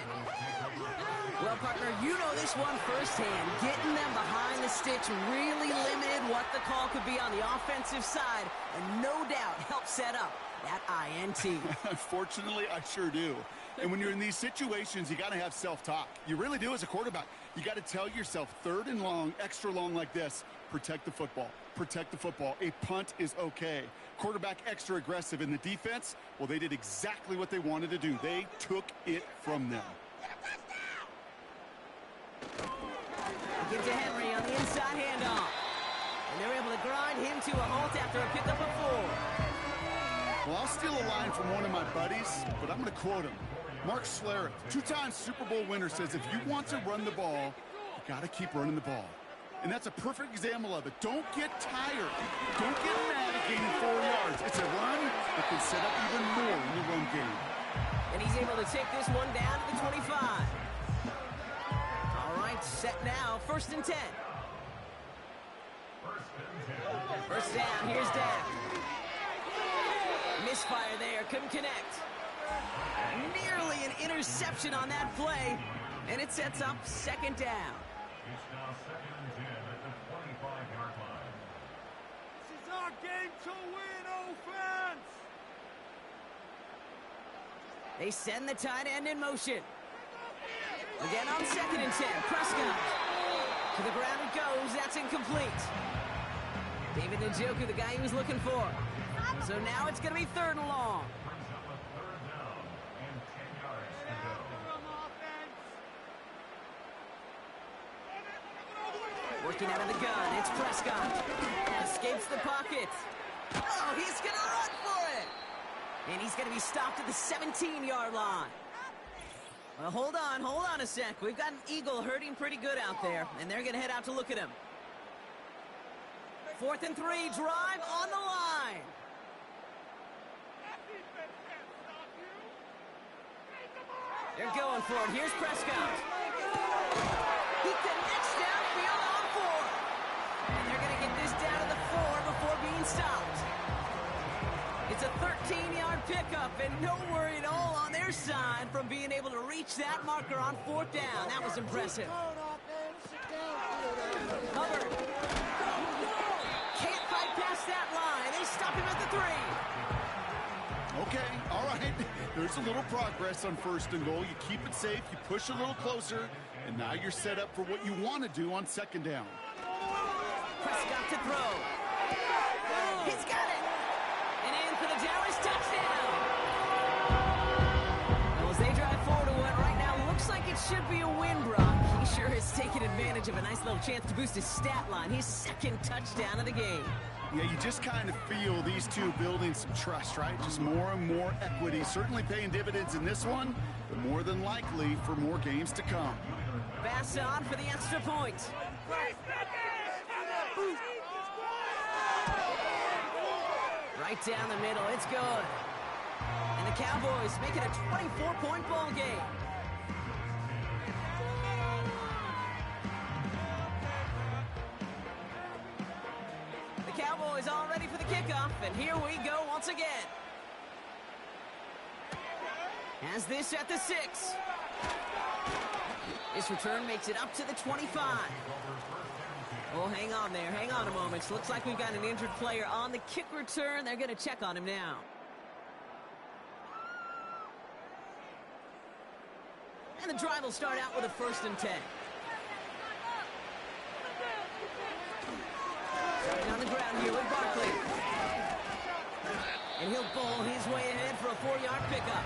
Well, partner, you know this one firsthand. Getting them behind the sticks really limited what the call could be on the offensive side, and no doubt helped set up that INT. Unfortunately, I sure do. And when you're in these situations, you got to have self-talk. You really do as a quarterback. You got to tell yourself, 3rd and long, extra long like this, protect the football. Protect the football. A punt is okay. Quarterback extra aggressive in the defense, well, they did exactly what they wanted to do. They took it from them. Give to Henry on the inside handoff. And they're able to grind him to a halt after a pickup of 4. Well, I'll steal a line from one of my buddies, but I'm going to quote him. Mark Schlereth, 2-time Super Bowl winner, says if you want to run the ball, you got to keep running the ball. And that's a perfect example of it. Don't get tired. Don't get mad at gaining 4 yards. It's a run that can set up even more in the run game. And he's able to take this one down to the 25. All right, set now, 1st and 10. First down, here's Dak. Misfire there, couldn't connect. Nearly an interception on that play, and it sets up 2nd down. It's now 2nd and 10 at the 25-yard line. This is our game to win, offense! They send the tight end in motion. Again on 2nd and 10, Prescott. To the ground it goes, that's incomplete. David Njoku, the guy he was looking for. So now it's going to be 3rd and long. Brings up a 3rd down and 10 yards to go. Working out of the gun, it's Prescott. Escapes the pocket. Oh, he's going to run for it. And he's going to be stopped at the 17-yard line. Well, hold on a sec. We've got an Eagle hurting pretty good out there, and they're going to head out to look at him. 4th and 3, drive on the line. They're going for it. Here's Prescott. He connects downfield on 4. And they're going to get this down to the 4 before being stopped. It's a 13-yard pickup, and no worry at all on their side from being able to reach that marker on 4th down. That was impressive. Hubbard. Can't fight past that line. They stop him at the 3. Okay, all right. There's a little progress on 1st and goal. You keep it safe, you push a little closer, and now you're set up for what you want to do on 2nd down. Prescott to throw. He's got it. And in for the Dallas touchdown. Well, as they drive forward to what right now looks like it should be a win, Brock. He sure has taken advantage of a nice little chance to boost his stat line. His 2nd touchdown of the game. Yeah, you just kind of feel these two building some trust, right? Just more and more equity. Certainly paying dividends in this one, but more than likely for more games to come. Bass on for the extra point. Right down the middle, it's good. And the Cowboys make it a 24-point ball game. The Cowboys all ready for the kickoff, and here we go once again. Has this at the 6. This return makes it up to the 25. Oh, hang on there. Hang on a moment. Looks like we've got an injured player on the kick return. They're going to check on him now. And the drive will start out with a 1st and 10. Starting on the ground here with Barkley. And he'll bowl his way ahead for a 4-yard pickup.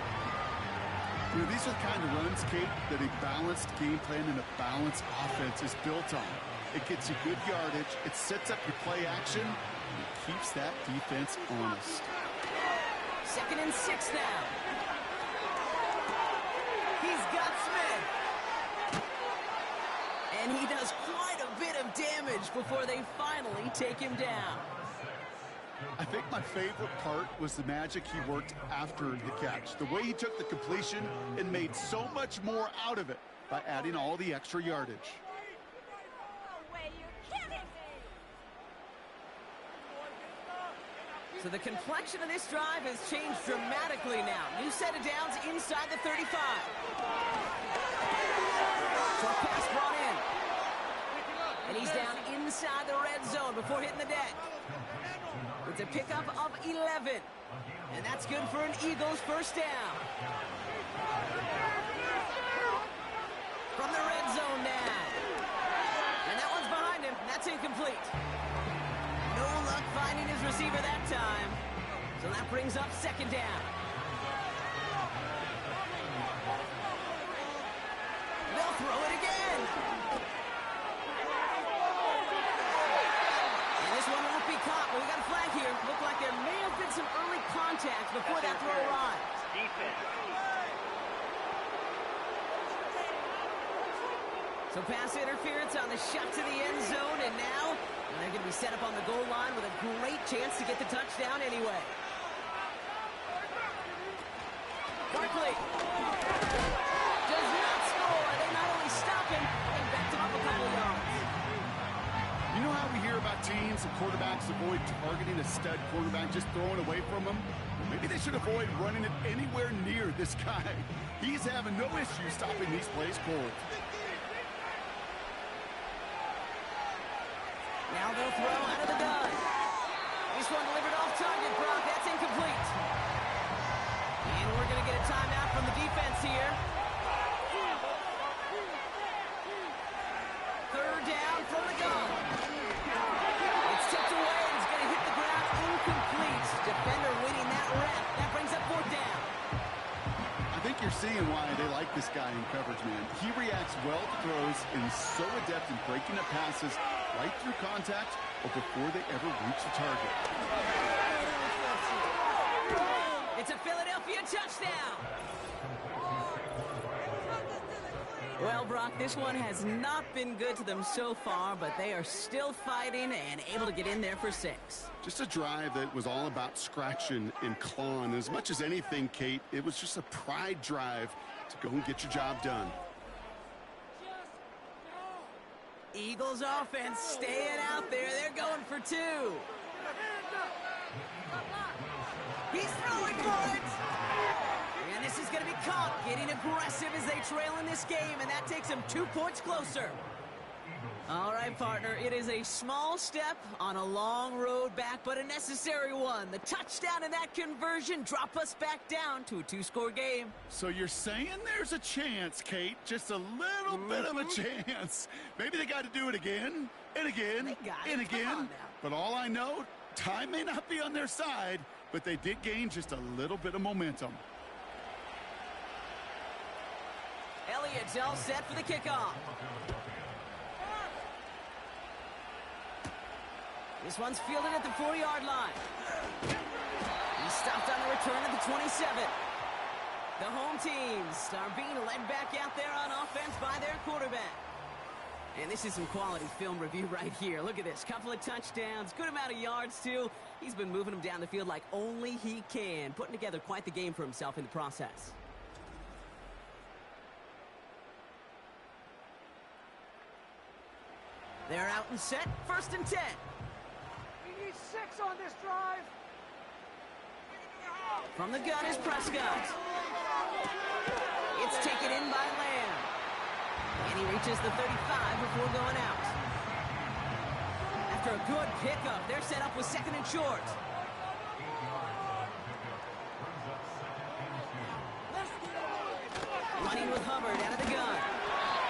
You know, these are the kind of runs, Kate, that a balanced game plan and a balanced offense is built on. It gets you good yardage, it sets up your play action, and it keeps that defense honest. 2nd and 6 now. He's got Smith. And he does quite a bit of damage before they finally take him down. I think my favorite part was the magic he worked after the catch. The way he took the completion and made so much more out of it by adding all the extra yardage. So the complexion of this drive has changed dramatically now. New set of downs inside the 35. Short pass brought in. And he's down inside the red zone before hitting the deck. It's a pickup of 11. And that's good for an Eagles 1st down. From the red zone now. And that one's behind him. That's incomplete. No luck finding his receiver that time. So that brings up 2nd down. They'll throw it again. And this some early contact before that throw arrived. Defense. So pass interference on the shot to the end zone, and now they're going to be set up on the goal line with a great chance to get the touchdown anyway. Barkley does not score. They not only stop him, they backed him up a couple of yards. You know how we hear about teams and quarterbacks avoid targeting a stud quarterback, just throwing away from him? Well, maybe they should avoid running it anywhere near this guy. He's having no issue stopping these plays cold. Now they'll throw out of the gun. This one delivered off target, Brock. That's incomplete. And we're going to get a timeout from the defense here. Third down from the gun. It's tipped away and it's going to hit the ground incomplete. Defender winning that rep. That brings up fourth down. I think you're seeing why they like this guy in coverage, man. He reacts well to throws and is so adept in breaking up passes right through contact or before they ever reach the target. It's a Philadelphia touchdown. Well, Brock, this one has not been good to them so far, but they are still fighting and able to get in there for 6. Just a drive that was all about scratching and clawing. As much as anything, Kate, it was just a pride drive to go and get your job done. Eagles offense staying out there. They're going for 2. He's throwing for it. And this is going to be caught, getting aggressive as they trail in this game, and that takes them 2 points closer. All right, partner, it is a small step on a long road back, but a necessary one. The touchdown and that conversion drop us back down to a 2-score game. So you're saying there's a chance, Kate, just a little bit of a chance. Maybe they got to do it again and again and again. But all I know, time may not be on their side, but they did gain just a little bit of momentum. Elliott's all set for the kickoff. This one's fielded at the 4-yard line. He's stopped on the return at the 27. The home teams are being led back out there on offense by their quarterback. And this is some quality film review right here. Look at this. Couple of touchdowns, good amount of yards, too. He's been moving them down the field like only he can, putting together quite the game for himself in the process. They're out and set. 1st and 10. We need 6 on this drive. From the gun is Prescott. It's taken in by Lamb. And he reaches the 35 before going out. After a good pickup, they're set up with 2nd and short. Running with Hubbard out of the gun.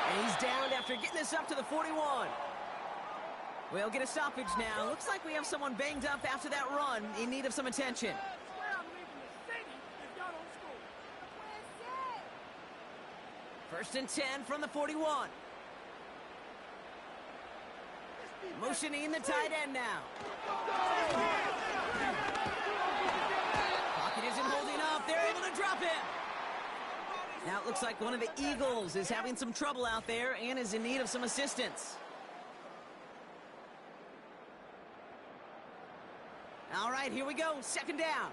And he's downed after getting this up to the 41. We'll get a stoppage now. Looks like we have someone banged up after that run in need of some attention. First and 10 from the 41. Motioning the tight end now. Pocket isn't holding up. They're able to drop him. Now it looks like one of the Eagles is having some trouble out there and is in need of some assistance. All right, here we go. 2nd down.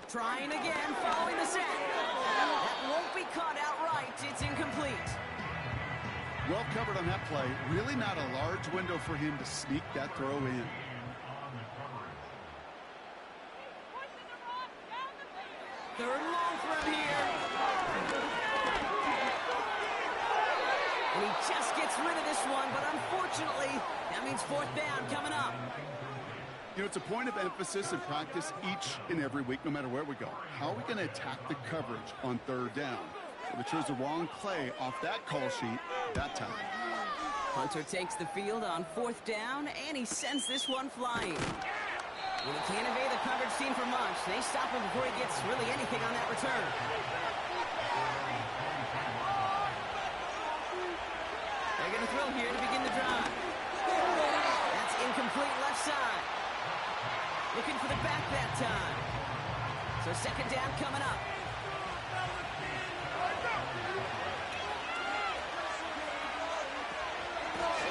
Trying again, following the set. That won't be caught outright. It's incomplete. Well covered on that play. Really not a large window for him to sneak that throw in. Third and long for him here. And he just gets rid of this one, but unfortunately, that means 4th down coming up. You know, it's a point of emphasis and practice each and every week, no matter where we go. How are we going to attack the coverage on 3rd down? Well, they chose the wrong play off that call sheet that time. Hunter takes the field on 4th down, and he sends this one flying. When he can't evade the coverage team for much, they stop him before he gets really anything on that return. throw here to begin the drive. That's incomplete left side. Looking for the back that time. So second down coming up.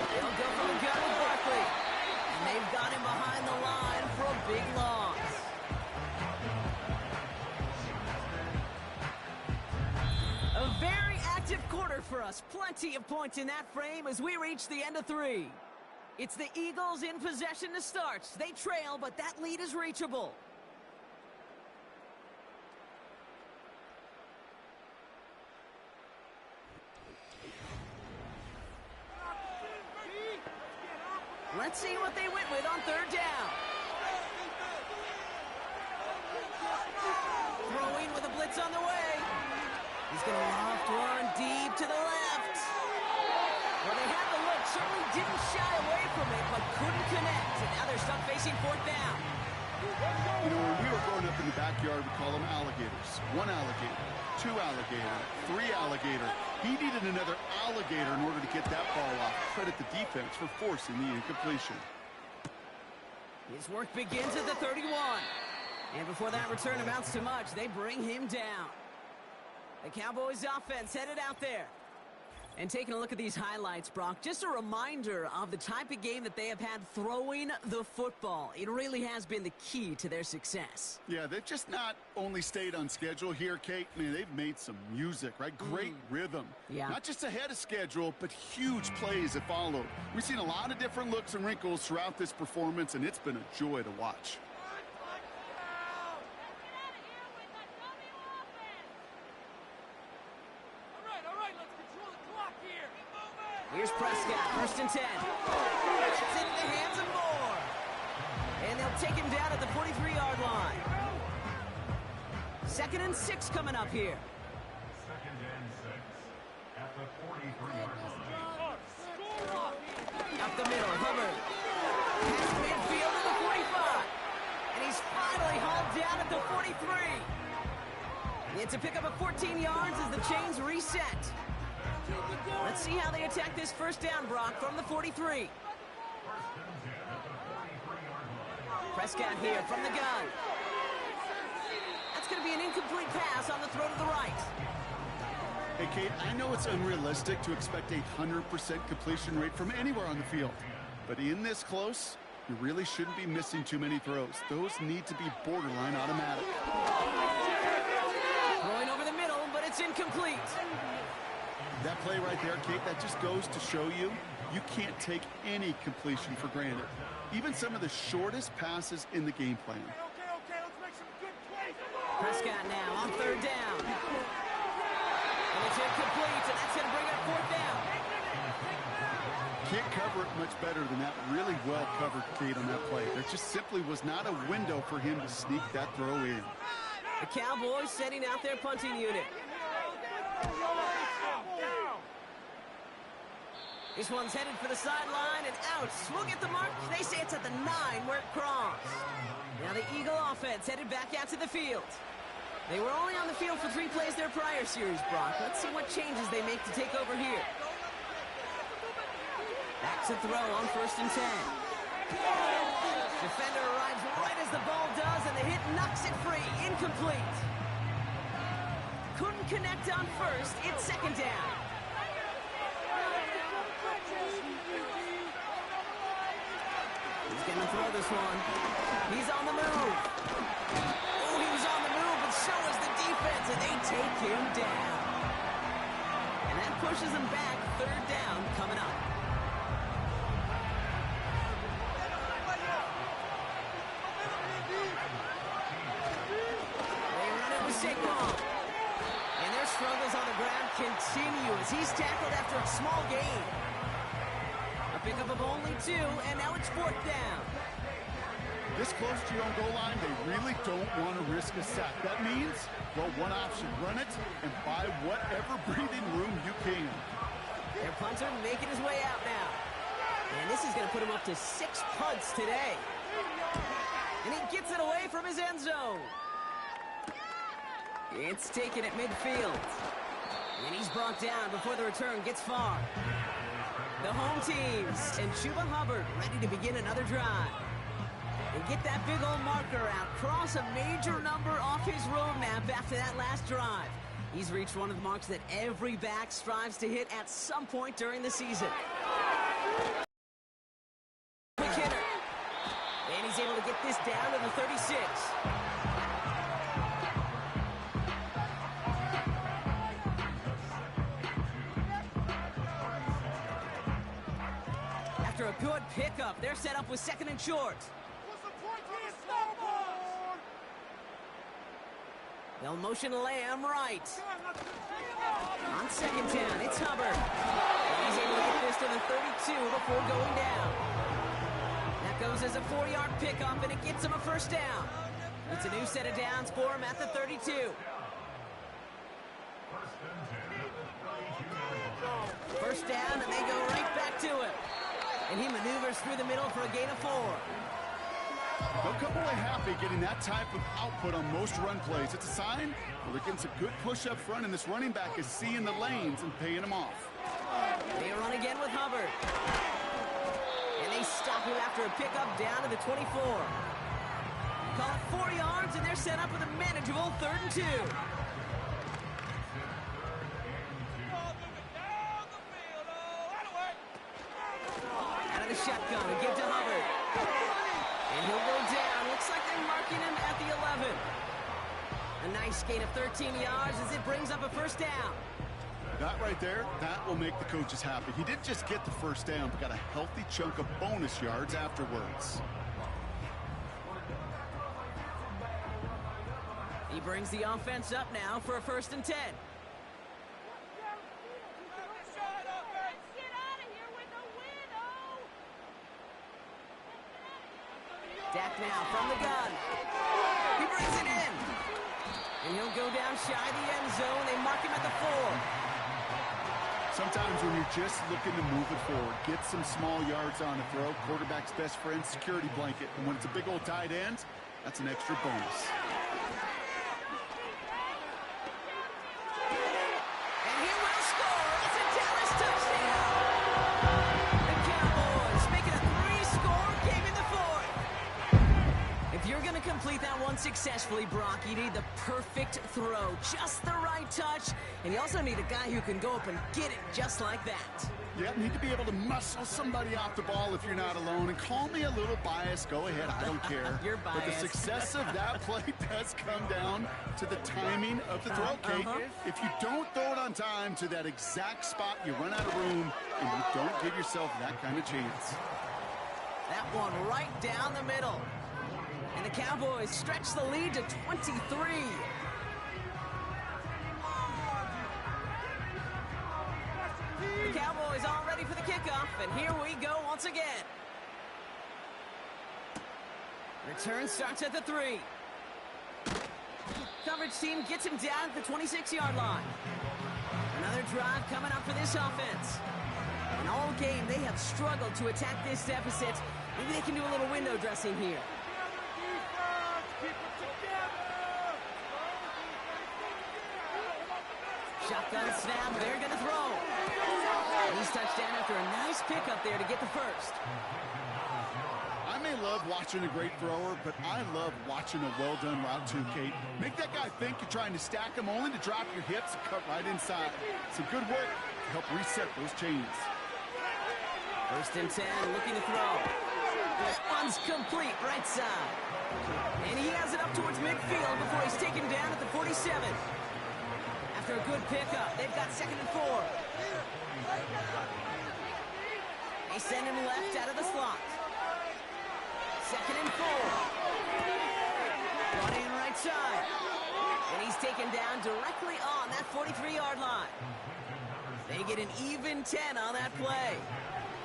They'll go for the gun with Barkley. And they've got him behind the line for a big loss. A very active quarter for us. Plenty of points in that frame as we reach the end of 3. It's the Eagles in possession to start. They trail, but that lead is reachable. Let's see what they went with on third down. Throwing with a blitz on the way. He's going to loft one deep to the left. Well, they had the look, certainly didn't shy away from it, but couldn't connect. And now they're stuck facing fourth down. You know, when we were growing up in the backyard, we call them alligators. 1 alligator, 2 alligator, 3 alligator. He needed another alligator in order to get that ball off. Credit the defense for forcing the incompletion. His work begins at the 31. And before that return amounts to much, they bring him down. The Cowboys offense headed out there. And taking a look at these highlights, Brock, just a reminder of the type of game that they have had throwing the football. It really has been the key to their success. Yeah, they've just not only stayed on schedule here, Kate. Man, they've made some music, right? Great rhythm. Yeah. Not just ahead of schedule, but huge plays that followed. We've seen a lot of different looks and wrinkles throughout this performance, and it's been a joy to watch. Here's Prescott, first and 10. It's into the hands of Moore. And they'll take him down at the 43-yard line. 2nd and 6 coming up here. 2nd and 6 at the 43-yard line. Up the middle, Hubbard. Past midfield at the 45. And he's finally hauled down at the 43. It's a pickup of 14 yards as the chains reset. Let's see how they attack this first down, Brock, from the 43. Prescott here from the gun. That's going to be an incomplete pass on the throw to the right. Hey, Kate, I know it's unrealistic to expect a 100% completion rate from anywhere on the field. But in this close, you really shouldn't be missing too many throws. Those need to be borderline automatic. Throwing over the middle, but it's incomplete. That play right there, Kate, that just goes to show you, you can't take any completion for granted. Even some of the shortest passes in the game plan. Okay, let's make some good plays. Prescott now on third down. And it's incomplete, and that's going to bring up fourth down. Can't cover it much better than that. Really well covered, Kate, on that play. There just simply was not a window for him to sneak that throw in. The Cowboys setting out their punting unit. This one's headed for the sideline and out. We'll get the mark. They say it's at the 9 where it crossed. Now the Eagle offense headed back out to the field. They were only on the field for 3 plays their prior series, Brock. Let's see what changes they make to take over here. Back to throw on 1st and 10. Defender arrives right as the ball does, and the hit knocks it free. Incomplete. Couldn't connect on first. It's 2nd down. He's going to throw this one. He's on the move. Oh, he was on the move, but so was the defense, and they take him down. And that pushes him back. 3rd down coming up. They run it with Saquon. And their struggles on the ground continue as he's tackled after a small gain. A pickup of only 2, and now it's 4th down. This close to your own goal line, they really don't want to risk a sack. That means, well, one option, run it and buy whatever breathing room you can. Their punter making his way out now. And this is going to put him up to 6 punts today. And he gets it away from his end zone. It's taken at midfield. And he's brought down before the return gets far. The home teams and Chuba Hubbard ready to begin another drive. And get that big old marker out. Cross a major number off his roadmap after that last drive. He's reached one of the marks that every back strives to hit at some point during the season. Quick hitter. And he's able to get this down to the 36. After a good pickup, they're set up with second and short. They'll motion Lamb right. On second down, it's Hubbard. And he's able to get this to the 32 before going down. That goes as a 4-yard pickup, and it gets him a first down. It's a new set of downs for him at the 32. First down, and they go right back to him. And he maneuvers through the middle for a gain of 4. They'll come away happy getting that type of output on most run plays. It's a sign well, they're getting some good push up front, and this running back is seeing the lanes and paying them off. They run again with Hubbard. And they stop him after a pickup down to the 24. Call it 4 yards, and they're set up with a manageable 3rd and 2. Out of the shotgun, and give to Hubbard. And he'll go down. Looks like they're marking him at the 11. A nice gain of 13 yards as it brings up a first down. That right there, that will make the coaches happy. He didn't just get the first down, but got a healthy chunk of bonus yards afterwards. He brings the offense up now for a 1st and 10. Dak now from the gun. He brings it in. And he'll go down shy of the end zone. They mark him at the 4. Sometimes when you're just looking to move it forward, get some small yards on the throw, quarterback's best friend, security blanket. And when it's a big old tight end, that's an extra bonus. And he will score. It's a Dallas touchdown. The Cowboys making a 3-score game in the 4th. If you're going to complete that one successfully, Brock, you need the perfect throw, just the right touch, and you also need a guy who can go up and get it just like that. Yeah, need to be able to muscle somebody off the ball if you're not alone. And call me a little biased. Go ahead, I don't care. You're biased. But the success of that play does come down to the timing of the throw, Kate. If you don't throw it on time to that exact spot, you run out of room, and you don't give yourself that kind of chance. That one right down the middle. And the Cowboys stretch the lead to 23. The Cowboys all ready for the kickoff, and here we go once again. Return starts at the 3. Coverage team gets him down at the 26-yard line. Another drive coming up for this offense. And all game, they have struggled to attack this deficit. Maybe they can do a little window dressing here. Shotgun snap, they're going to throw. And he's touchdown after a nice pickup there to get the first. I may love watching a great thrower, but I love watching a well-done route too, Kate. Make that guy think you're trying to stack him only to drop your hips and cut right inside. Some good work to help reset those chains. 1st and 10, looking to throw. That one's complete, right side. And he has it up towards midfield before he's taken down at the 47. After a good pickup, they've got 2nd and 4. They send him left out of the slot. 2nd and 4. Brought in right side. And he's taken down directly on that 43-yard line. They get an even 10 on that play.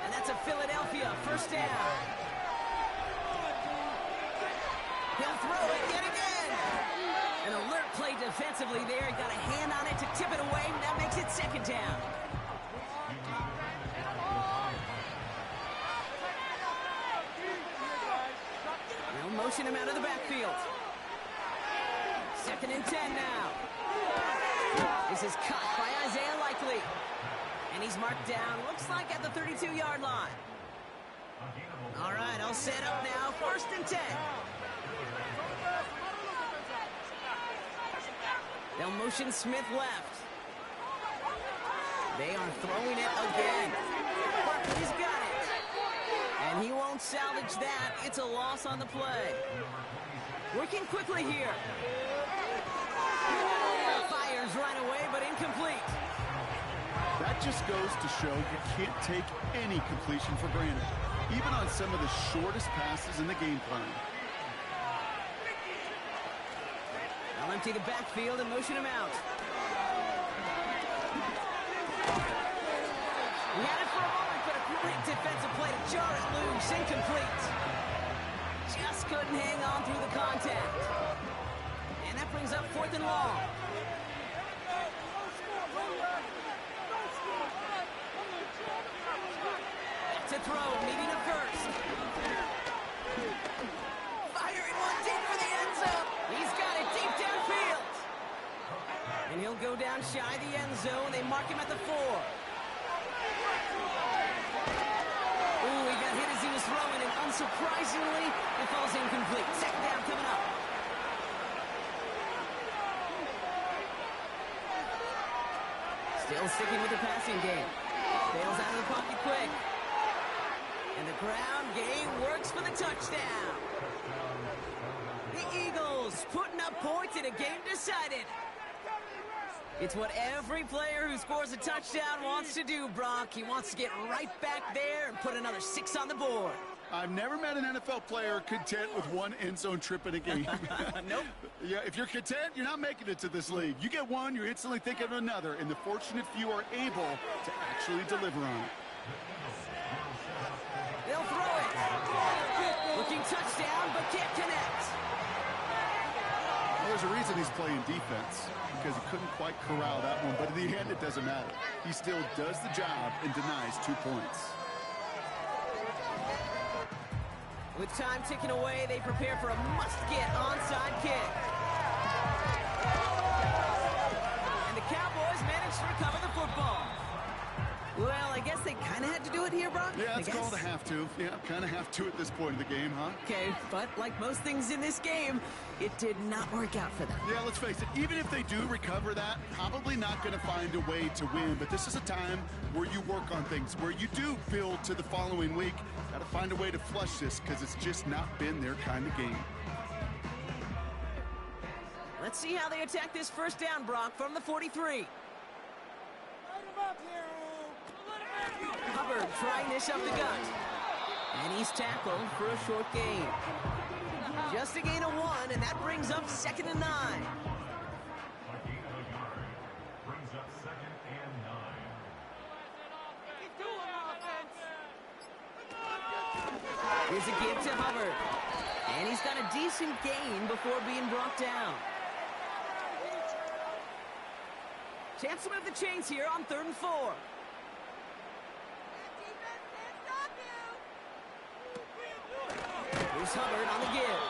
And that's a Philadelphia 1st down. He'll throw it yet again. An alert play defensively there. He got a hand on it to tip it away. And that makes it 2nd down. They'll motion him out of the backfield. 2nd and 10 now. This is caught by Isaiah Likely. And he's marked down, looks like at the 32-yard line. All right, all set up now. 1st and 10. They'll motion Smith left. They are throwing it again. Barkley's got it. And he won't salvage that. It's a loss on the play. Working quickly here. Fires right away, but incomplete. That just goes to show you can't take any completion for granted, even on some of the shortest passes in the game plan. I'll empty the backfield and motion him out. He had it for a moment, but a great defensive play to jar it loose. Incomplete. Just couldn't hang on through the contact. And that brings up 4th and long. To throw, needing a first. Firing one deep for the end zone. He's got it deep downfield. And he'll go down shy of the end zone. They mark him at the 4. Ooh, he got hit as he was throwing, and unsurprisingly, it falls incomplete. 2nd down coming up. Still sticking with the passing game. Bails out of the pocket quick. And the ground game works for the touchdown. The Eagles putting up points in a game decided. It's what every player who scores a touchdown wants to do, Brock. He wants to get right back there and put another 6 on the board. I've never met an NFL player content with one end zone trip in a game. Nope. Yeah, if you're content, you're not making it to this league. You get one, you're instantly thinking of another, and the fortunate few are able to actually deliver on it. They'll throw it. Looking touchdown, but can't connect. Well, there's a reason he's playing defense, because he couldn't quite corral that one, but in the end, it doesn't matter. He still does the job and denies 2 points. With time ticking away, they prepare for a must-get onside kick. And the Cowboys manage to recover the football. Well, I guess they kind of had to do it here, Brock. Yeah, it's called a have to. Yeah, kind of have to at this point in the game, huh? Okay, but like most things in this game, it did not work out for them. Yeah, let's face it, even if they do recover that, probably not going to find a way to win. But this is a time where you work on things, where you do build to the following week. Got to find a way to flush this, because it's just not been their kind of game. Let's see how they attack this 1st down, Brock, from the 43. Hubbard trying to shove the gut. And he's tackled for a short gain. Just a gain of 1, and that brings up 2nd and 9. Brings up 2nd and 9. Here's a give to Hubbard. And he's got a decent gain before being brought down. Chance to move the chains here on 3rd and 4. Here's Hubbard on the give.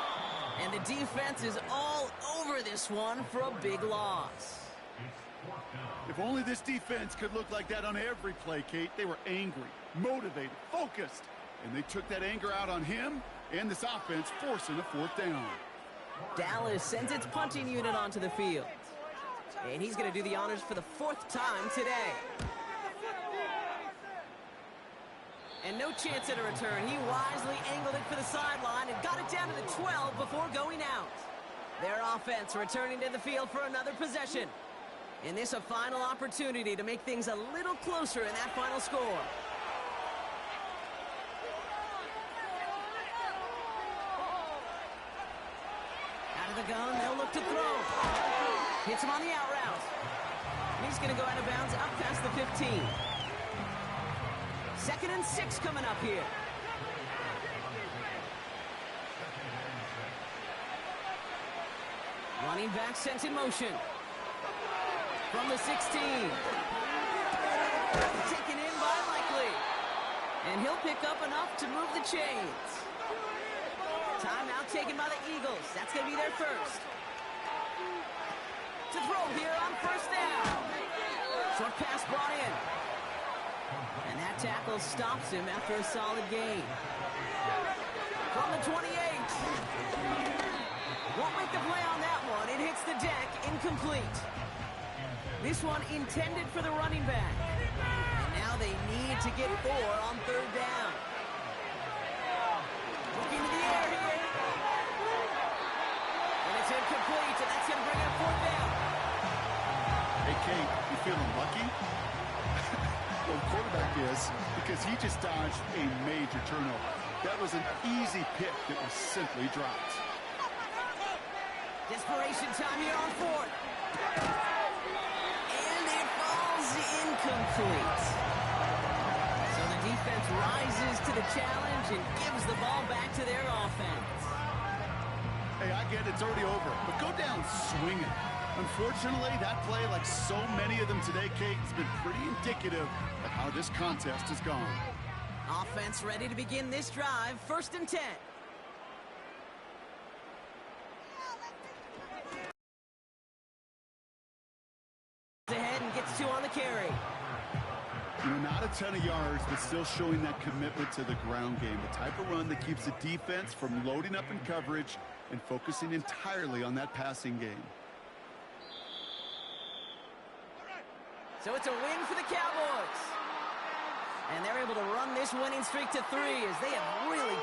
And the defense is all over this one for a big loss. If only this defense could look like that on every play, Kate. They were angry, motivated, focused. And they took that anger out on him and this offense, forcing a 4th down. Dallas sends its punting unit onto the field. And he's going to do the honors for the 4th time today. And no chance at a return. He wisely angled it for the sideline and got it down to the 12 before going out. Their offense returning to the field for another possession. And this a final opportunity to make things a little closer in that final score. Out of the gun, they'll look to throw. Hits him on the out route. And he's going to go out of bounds up past the 15. 2nd and 6 coming up here. Running back sent in motion. From the 16. Taken in by Likely. And he'll pick up enough to move the chains. Timeout taken by the Eagles. That's going to be their first. To throw here on 1st down. Short pass brought in. And that tackle stops him after a solid gain. From the 28. Won't make the play on that one. It hits the deck, incomplete. This one intended for the running back. And now they need to get 4 on third down. Looking to the air here. And it's incomplete, and that's going to bring up 4th down. Hey, Kate, you feeling lucky? Well, the quarterback is, because he just dodged a major turnover. That was an easy pick that was simply dropped. Desperation time here on 4th. And it falls incomplete. So the defense rises to the challenge and gives the ball back to their offense. Hey, I get it's already over, but go down swinging. Unfortunately, that play, like so many of them today, Kate, has been pretty indicative of how this contest has gone. Offense ready to begin this drive. 1st and 10. Ahead and gets 2 on the carry. You know, not a ton of yards, but still showing that commitment to the ground game. The type of run that keeps the defense from loading up in coverage and focusing entirely on that passing game. So it's a win for the Cowboys. And they're able to run this winning streak to 3 as they have really